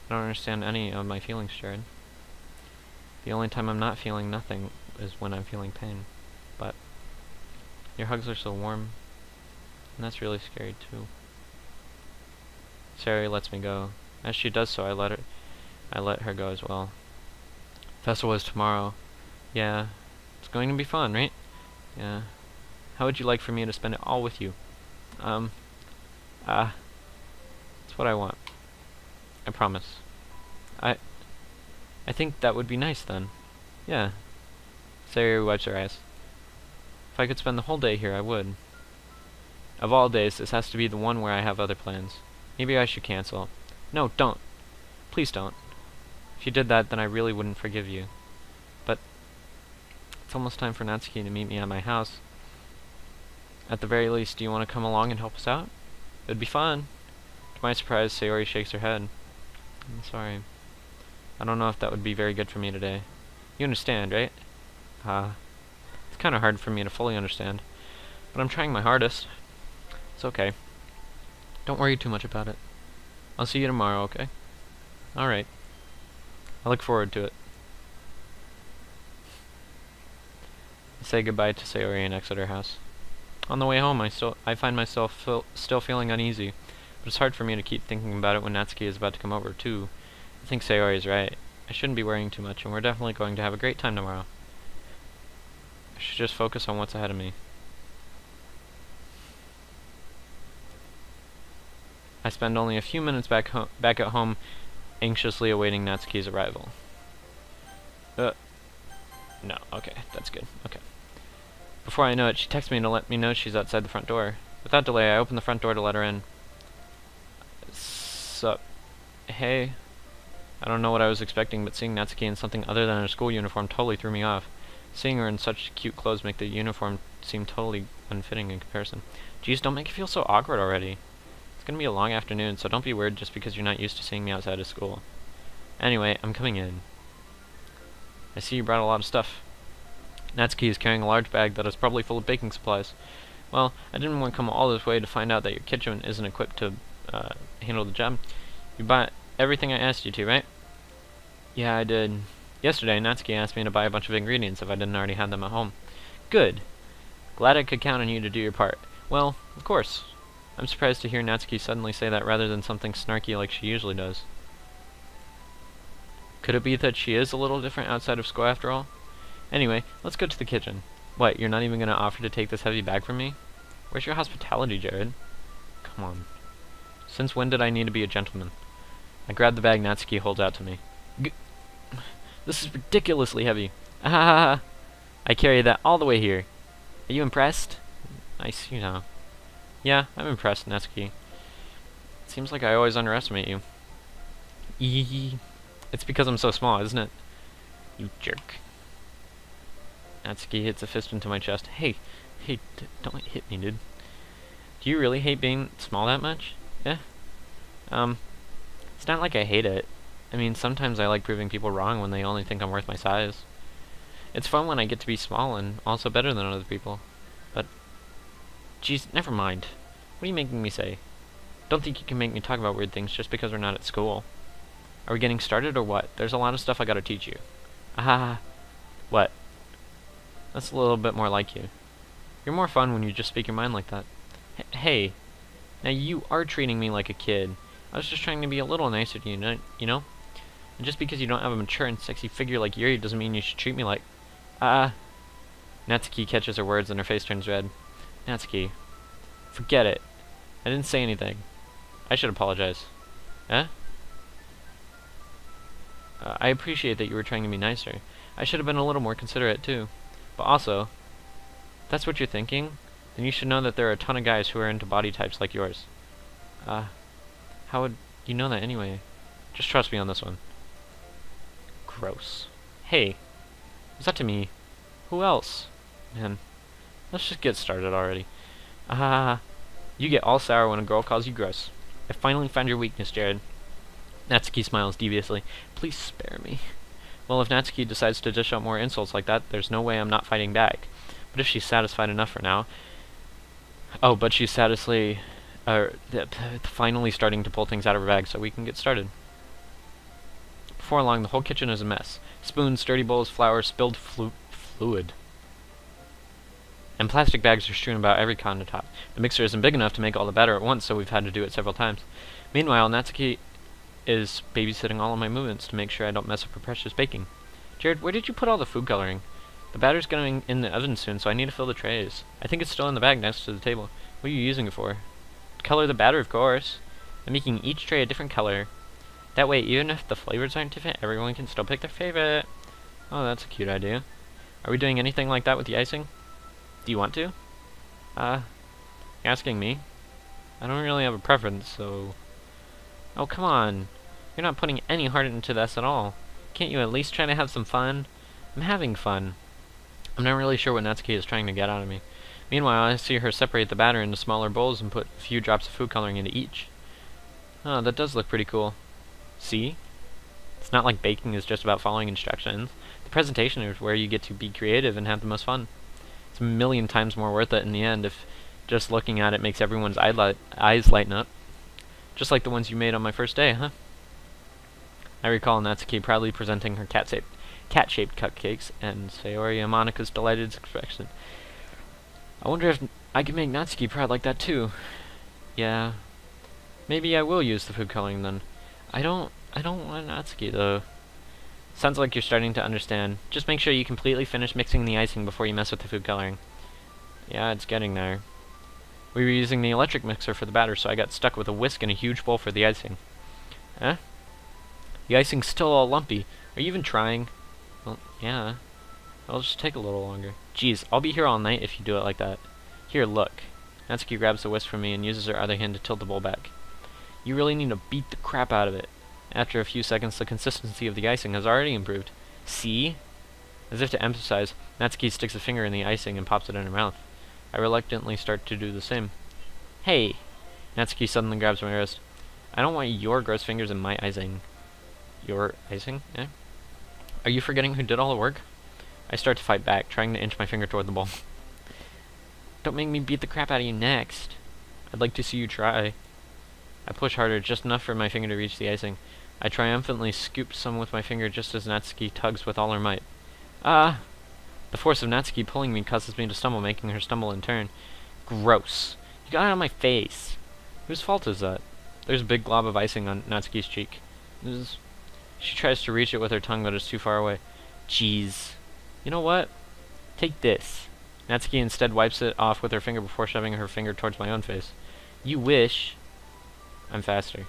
[SPEAKER 1] I don't understand any of my feelings, Jared. The only time I'm not feeling nothing is when I'm feeling pain. But your hugs are so warm, and that's really scary too. Sayori lets me go. As she does so, I let her go as well. Festival is tomorrow. Yeah, it's going to be fun, right? Yeah. How would you like for me to spend it all with you? That's what I want. I promise. I think that would be nice then. Yeah. Sayori wipes her eyes. If I could spend the whole day here, I would. Of all days, this has to be the one where I have other plans. Maybe I should cancel. No, don't. Please don't. If you did that, then I really wouldn't forgive you. But it's almost time for Natsuki to meet me at my house. At the very least, do you want to come along and help us out? It would be fun. To my surprise, Sayori shakes her head. I'm sorry. I don't know if that would be very good for me today. You understand, right? It's kind of hard for me to fully understand. But I'm trying my hardest. It's okay. Don't worry too much about it. I'll see you tomorrow, okay? Alright. I look forward to it. I say goodbye to Sayori and exit her house. On the way home, I find myself still feeling uneasy, but it's hard for me to keep thinking about it when Natsuki is about to come over, too. I think Sayori is right. I shouldn't be worrying too much, and we're definitely going to have a great time tomorrow. I should just focus on what's ahead of me. I spend only a few minutes back at home, anxiously awaiting Natsuki's arrival. No, okay, that's good, okay. Before I know it, she texts me to let me know she's outside the front door. Without delay, I open the front door to let her in. Sup? Hey. I don't know what I was expecting, but seeing Natsuki in something other than her school uniform totally threw me off. Seeing her in such cute clothes make the uniform seem totally unfitting in comparison. Geez, don't make it feel so awkward already. It's gonna be a long afternoon, so don't be weird just because you're not used to seeing me outside of school. Anyway, I'm coming in. I see you brought a lot of stuff. Natsuki is carrying a large bag that is probably full of baking supplies. Well, I didn't want to come all this way to find out that your kitchen isn't equipped to handle the job. You bought everything I asked you to, right? Yeah, I did. Yesterday, Natsuki asked me to buy a bunch of ingredients if I didn't already have them at home. Good. Glad I could count on you to do your part. Well, of course. I'm surprised to hear Natsuki suddenly say that rather than something snarky like she usually does. Could it be that she is a little different outside of school after all? Anyway, let's go to the kitchen. What, you're not even going to offer to take this heavy bag from me? Where's your hospitality, Jared? Come on. Since when did I need to be a gentleman? I grab the bag Natsuki holds out to me. This is ridiculously heavy. Ah! I carry that all the way here. Are you impressed? I see now. Yeah, I'm impressed, Natsuki. It seems like I always underestimate you. Eee. It's because I'm so small, isn't it? You jerk. Natsuki hits a fist into my chest. Hey, don't hit me, dude. Do you really hate being small that much? Yeah? It's not like I hate it. I mean, sometimes I like proving people wrong when they only think I'm worth my size. It's fun when I get to be small and also better than other people. But, geez, never mind. What are you making me say? Don't think you can make me talk about weird things just because we're not at school. Are we getting started or what? There's a lot of stuff I gotta teach you. Ah, what? That's a little bit more like you. You're more fun when you just speak your mind like that. Hey, now you are treating me like a kid. I was just trying to be a little nicer to you, you know? And just because you don't have a mature and sexy figure like Yuri doesn't mean you should treat me like... Natsuki catches her words and her face turns red. Natsuki, forget it. I didn't say anything. I should apologize. Eh? I appreciate that you were trying to be nicer. I should have been a little more considerate too. But also, if that's what you're thinking, then you should know that there are a ton of guys who are into body types like yours. How would you know that anyway? Just trust me on this one. Gross. Hey, was that to me? Who else? Man, let's just get started already. You get all sour when a girl calls you gross. I finally found your weakness, Jared. Natsuki smiles deviously. Please spare me. Well, if Natsuki decides to dish out more insults like that, there's no way I'm not fighting back. But if she's satisfied enough for now... Oh, but she's finally starting to pull things out of her bag so we can get started. Before long, the whole kitchen is a mess. Spoons, dirty bowls, flour, spilled fluid. And plastic bags are strewn about every countertop. The mixer isn't big enough to make all the batter at once, so we've had to do it several times. Meanwhile, Natsuki is babysitting all of my movements to make sure I don't mess up her precious baking. Jared, where did you put all the food coloring? The batter's going in the oven soon, so I need to fill the trays. I think it's still in the bag next to the table. What are you using it for? To color the batter, of course. I'm making each tray a different color. That way, even if the flavors aren't different, everyone can still pick their favorite. Oh, that's a cute idea. Are we doing anything like that with the icing? Do you want to? I asking me? I don't really have a preference, so... Oh, come on. You're not putting any heart into this at all. Can't you at least try to have some fun? I'm having fun. I'm not really sure what Natsuki is trying to get out of me. Meanwhile, I see her separate the batter into smaller bowls and put a few drops of food coloring into each. Oh, that does look pretty cool. See? It's not like baking is just about following instructions. The presentation is where you get to be creative and have the most fun. It's a million times more worth it in the end if just looking at it makes everyone's eyes lighten up. Just like the ones you made on my first day, huh? I recall Natsuki proudly presenting her cat-shaped cupcakes, and Sayori Yamanaka's delighted expression. I wonder if I can make Natsuki proud like that too. Yeah. Maybe I will use the food coloring then. I don't want Natsuki though. Sounds like you're starting to understand. Just make sure you completely finish mixing the icing before you mess with the food coloring. Yeah, it's getting there. We were using the electric mixer for the batter, so I got stuck with a whisk and a huge bowl for the icing. Huh? The icing's still all lumpy. Are you even trying? Well, yeah. It'll just take a little longer. Jeez, I'll be here all night if you do it like that. Here, look. Natsuki grabs the whisk from me and uses her other hand to tilt the bowl back. You really need to beat the crap out of it. After a few seconds, the consistency of the icing has already improved. See? As if to emphasize, Natsuki sticks a finger in the icing and pops it in her mouth. I reluctantly start to do the same. Hey! Natsuki suddenly grabs my wrist. I don't want your gross fingers in my icing. Your icing? Eh? Are you forgetting who did all the work? I start to fight back, trying to inch my finger toward the bowl. Don't make me beat the crap out of you next. I'd like to see you try. I push harder, just enough for my finger to reach the icing. I triumphantly scoop some with my finger just as Natsuki tugs with all her might. Ah! The force of Natsuki pulling me causes me to stumble, making her stumble in turn. Gross. You got it on my face. Whose fault is that? There's a big glob of icing on Natsuki's cheek. She tries to reach it with her tongue, but it's too far away. Jeez. You know what? Take this. Natsuki instead wipes it off with her finger before shoving her finger towards my own face. You wish. I'm faster.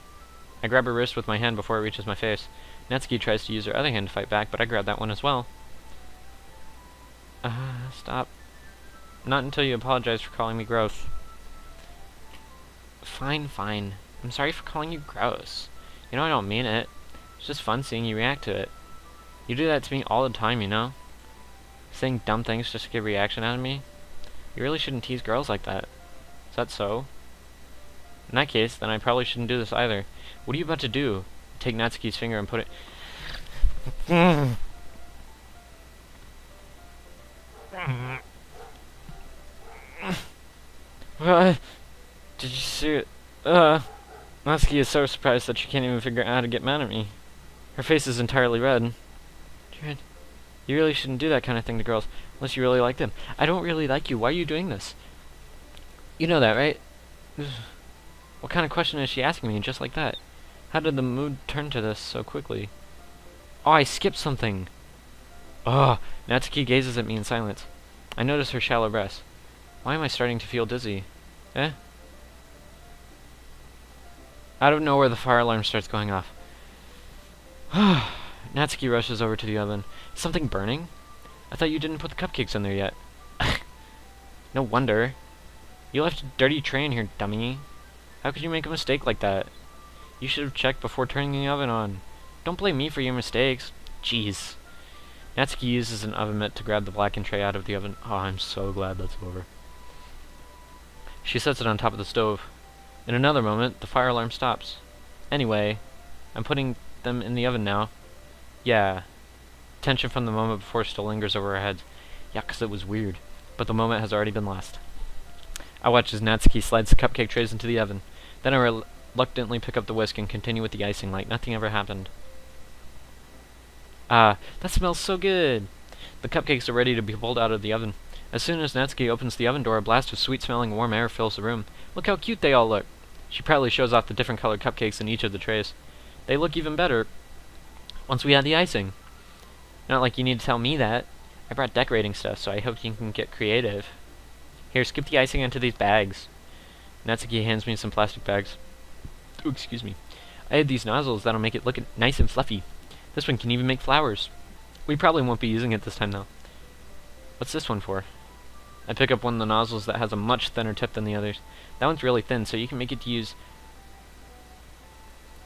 [SPEAKER 1] I grab her wrist with my hand before it reaches my face. Natsuki tries to use her other hand to fight back, but I grab that one as well. Stop. Not until you apologize for calling me gross. Fine, fine. I'm sorry for calling you gross. You know I don't mean it. It's just fun seeing you react to it. You do that to me all the time, you know? Saying dumb things just to get a reaction out of me? You really shouldn't tease girls like that. Is that so? In that case, then I probably shouldn't do this either. What are you about to do? Take Natsuki's finger and put it... What? Did you see it? Natsuki is so surprised that she can't even figure out how to get mad at me. Her face is entirely red. Jared, you really shouldn't do that kind of thing to girls, unless you really like them. I don't really like you. Why are you doing this? You know that, right? What kind of question is she asking me, just like that? How did the mood turn to this so quickly? Oh, I skipped something. Ugh. Natsuki gazes at me in silence. I notice her shallow breaths. Why am I starting to feel dizzy? Eh? Out of nowhere, the fire alarm starts going off. Natsuki rushes over to the oven. Is something burning? I thought you didn't put the cupcakes in there yet. No wonder. You left a dirty tray in here, dummy. How could you make a mistake like that? You should have checked before turning the oven on. Don't blame me for your mistakes. Jeez. Natsuki uses an oven mitt to grab the blackened tray out of the oven. Oh, I'm so glad that's over. She sets it on top of the stove. In another moment, the fire alarm stops. Anyway, I'm putting them in the oven now. Yeah. Tension from the moment before still lingers over our heads. Yeah, 'cause it was weird. But the moment has already been lost. I watch as Natsuki slides the cupcake trays into the oven. Then I reluctantly pick up the whisk and continue with the icing like nothing ever happened. Ah, that smells so good! The cupcakes are ready to be pulled out of the oven. As soon as Natsuki opens the oven door, a blast of sweet-smelling warm air fills the room. Look how cute they all look! She proudly shows off the different colored cupcakes in each of the trays. They look even better once we add the icing. Not like you need to tell me that. I brought decorating stuff, so I hope you can get creative. Here, scoop the icing into these bags. Natsuki hands me some plastic bags. Oh, excuse me. I have these nozzles that'll make it look nice and fluffy. This one can even make flowers. We probably won't be using it this time, though. What's this one for? I pick up one of the nozzles that has a much thinner tip than the others. That one's really thin, so you can make it to use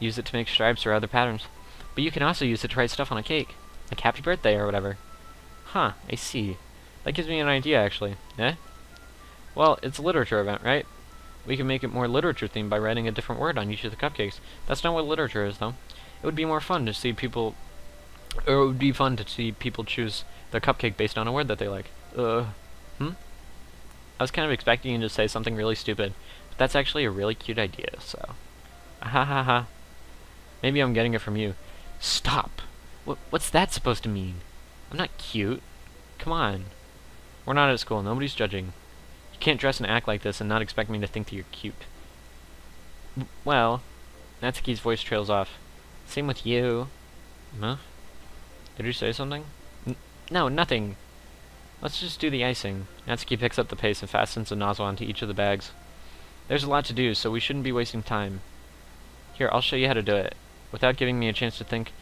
[SPEAKER 1] it to make stripes or other patterns. But you can also use it to write stuff on a cake. Like happy birthday or whatever. Huh, I see. That gives me an idea, actually. Eh? Well, it's a literature event, right? We can make it more literature themed by writing a different word on each of the cupcakes. That's not what literature is, though. It would be more fun to see people... Or it would be fun to see people choose their cupcake based on a word that they like. I was kind of expecting you to say something really stupid, but that's actually a really cute idea, so... Ha ha ha. Maybe I'm getting it from you. Stop! What's that supposed to mean? I'm not cute. Come on. We're not at school. Nobody's judging. You can't dress and act like this and not expect me to think that you're cute. Well, Natsuki's voice trails off. Same with you. Huh? Did you say something? No, nothing. Let's just do the icing. Natsuki picks up the pace and fastens a nozzle onto each of the bags. There's a lot to do, so we shouldn't be wasting time. Here, I'll show you how to do it. Without giving me a chance to think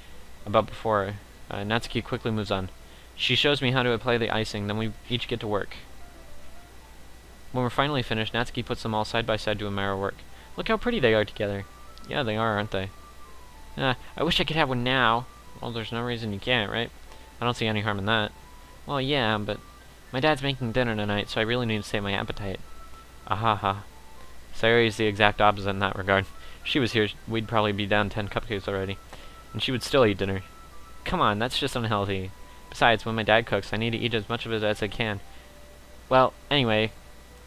[SPEAKER 1] about before, Natsuki quickly moves on. She shows me how to apply the icing, then we each get to work. When we're finally finished, Natsuki puts them all side by side to admire our work. Look how pretty they are together. Yeah, they are, aren't they? I wish I could have one now. Well, there's no reason you can't, right? I don't see any harm in that. Well, yeah, but my dad's making dinner tonight, so I really need to save my appetite. Ahaha. Sayori is the exact opposite in that regard. If she was here, we'd probably be down 10 cupcakes already. And she would still eat dinner. Come on, that's just unhealthy. Besides, when my dad cooks, I need to eat as much of it as I can. Well, anyway,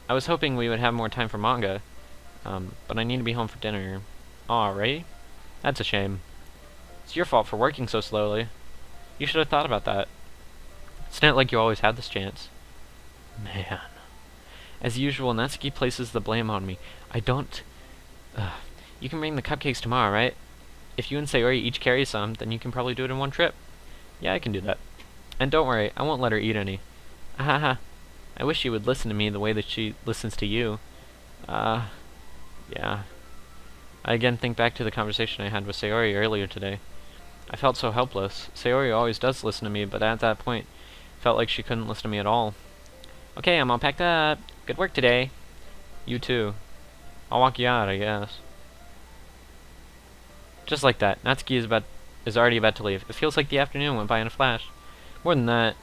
[SPEAKER 1] I was hoping we would have more time for manga. But I need to be home for dinner. Aw, right? That's a shame. It's your fault for working so slowly. You should have thought about that. It's not like you always had this chance. Man. As usual, Natsuki places the blame on me. I don't... You can bring the cupcakes tomorrow, right? If you and Sayori each carry some, then you can probably do it in one trip. Yeah, I can do that. And don't worry, I won't let her eat any. Ahaha. I wish she would listen to me the way that she listens to you. Yeah. I again think back to the conversation I had with Sayori earlier today. I felt so helpless. Sayori always does listen to me, but at that point, felt like she couldn't listen to me at all. Okay, I'm all packed up. Good work today. You too. I'll walk you out, I guess. Just like that, Natsuki is already about to leave. It feels like the afternoon went by in a flash. More than that,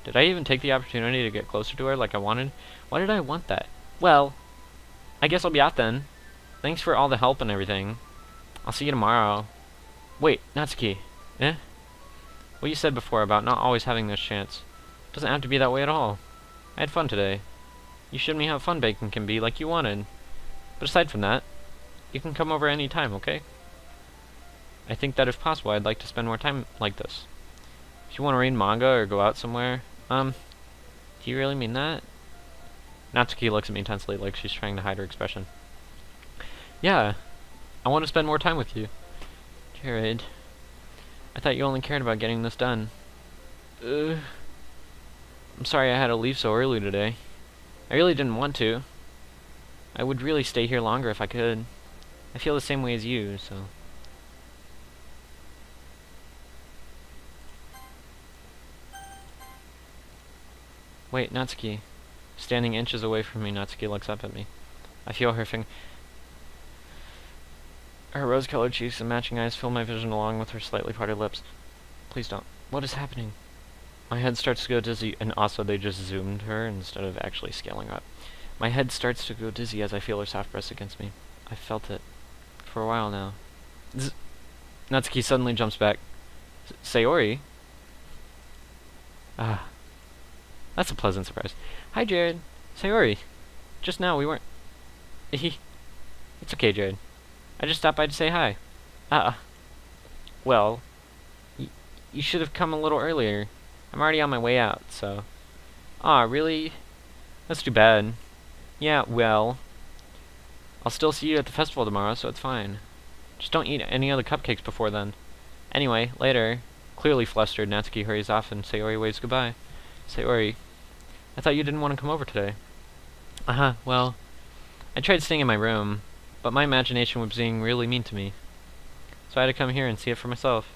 [SPEAKER 1] did I even take the opportunity to get closer to her like I wanted? Why did I want that? Well, I guess I'll be out then. Thanks for all the help and everything. I'll see you tomorrow. Wait, Natsuki. Eh? What you said before about not always having this chance. Doesn't have to be that way at all. I had fun today. You showed me how fun baking can be, like you wanted. But aside from that, you can come over any time, okay? I think that if possible, I'd like to spend more time like this. If you want to read manga or go out somewhere, do you really mean that? Natsuki looks at me intensely like she's trying to hide her expression. Yeah, I want to spend more time with you. Jared, I thought you only cared about getting this done. I'm sorry I had to leave so early today. I really didn't want to. I would really stay here longer if I could. I feel the same way as you, so... Wait, Natsuki. Standing inches away from me, Natsuki looks up at me. I feel her her rose-colored cheeks and matching eyes fill my vision along with her slightly parted lips. Please don't. What is happening? My head starts to go dizzy, and also they just zoomed her instead of actually scaling up. My head starts to go dizzy as I feel her soft breast against me. I've felt it. For a while now. Natsuki suddenly jumps back. Sayori? Ah. That's a pleasant surprise. Hi, Jared. Sayori. Just now, we weren't... It's okay, Jared. I just stopped by to say hi. Well... You should have come a little earlier. I'm already on my way out, so... Aw, really? That's too bad. Yeah, well... I'll still see you at the festival tomorrow, so it's fine. Just don't eat any other cupcakes before then. Anyway, later... Clearly flustered, Natsuki hurries off and Sayori waves goodbye. Sayori, I thought you didn't want to come over today. Well... I tried staying in my room, but my imagination was being really mean to me. So I had to come here and see it for myself.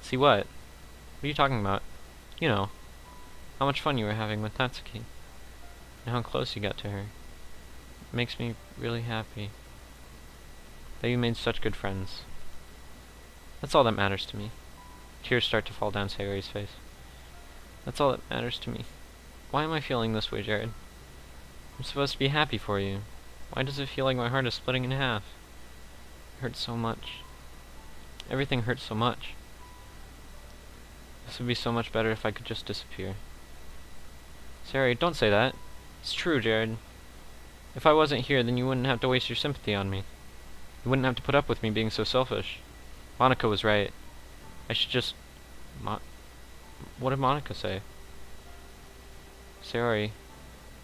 [SPEAKER 1] See what? What are you talking about? You know, how much fun you were having with Natsuki. and how close you got to her. It makes me really happy that you made such good friends. That's all that matters to me. Tears start to fall down Sayori's face. That's all that matters to me. Why am I feeling this way, Jared? I'm supposed to be happy for you. Why does it feel like my heart is splitting in half? It hurts so much. Everything hurts so much. This would be so much better if I could just disappear. Sayori, don't say that. It's true, Jared. If I wasn't here, then you wouldn't have to waste your sympathy on me. You wouldn't have to put up with me being so selfish. Monica was right. I should just... What did Monica say? Sayori,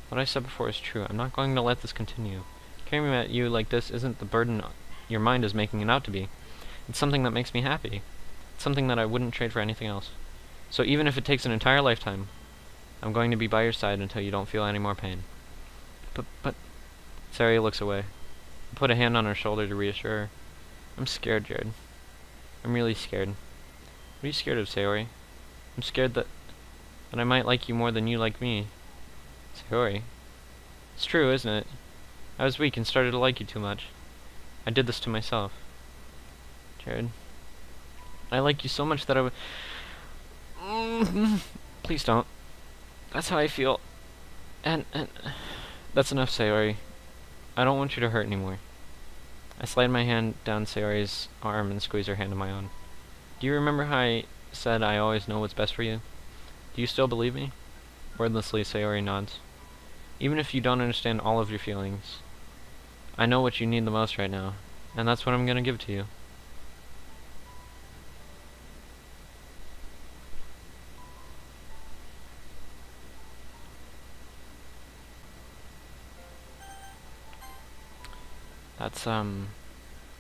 [SPEAKER 1] what I said before is true. I'm not going to let this continue. Caring at you like this isn't the burden your mind is making it out to be. It's something that makes me happy. It's something that I wouldn't trade for anything else. So even if it takes an entire lifetime, I'm going to be by your side until you don't feel any more pain. But... Sayori looks away. I put a hand on her shoulder to reassure her. I'm scared, Jared. I'm really scared. What are you scared of, Sayori? I'm scared that I might like you more than you like me. Sayori. It's true, isn't it? I was weak and started to like you too much. I did this to myself. Jared. I like you so much that I would... Please don't. That's how I feel. And... That's enough, Sayori. I don't want you to hurt anymore. I slide my hand down Sayori's arm and squeeze her hand in my own. Do you remember how I said I always know what's best for you? Do you still believe me? Wordlessly, Sayori nods. Even if you don't understand all of your feelings, I know what you need the most right now, and that's what I'm gonna give to you.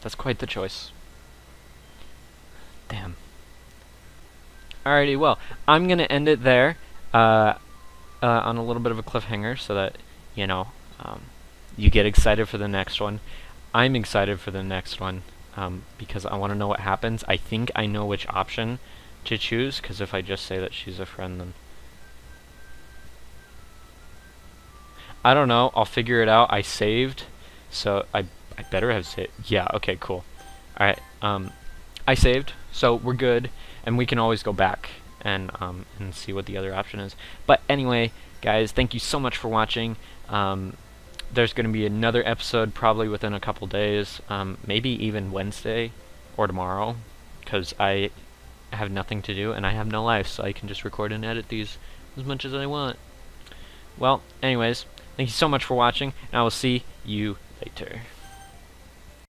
[SPEAKER 1] That's quite the choice. Damn. Alrighty, well, I'm gonna end it there, on a little bit of a cliffhanger, so that, you know, you get excited for the next one. I'm excited for the next one, because I want to know what happens. I think I know which option to choose, because if I just say that she's a friend, then... I don't know, I'll figure it out. I saved, so I better have saved. Yeah, okay, cool. Alright, I saved, so we're good, and we can always go back and see what the other option is. But anyway, guys, thank you so much for watching. There's going to be another episode probably within a couple days, maybe even Wednesday or tomorrow, because I have nothing to do and I have no life, so I can just record and edit these as much as I want. Well, anyways, thank you so much for watching, and I will see you later.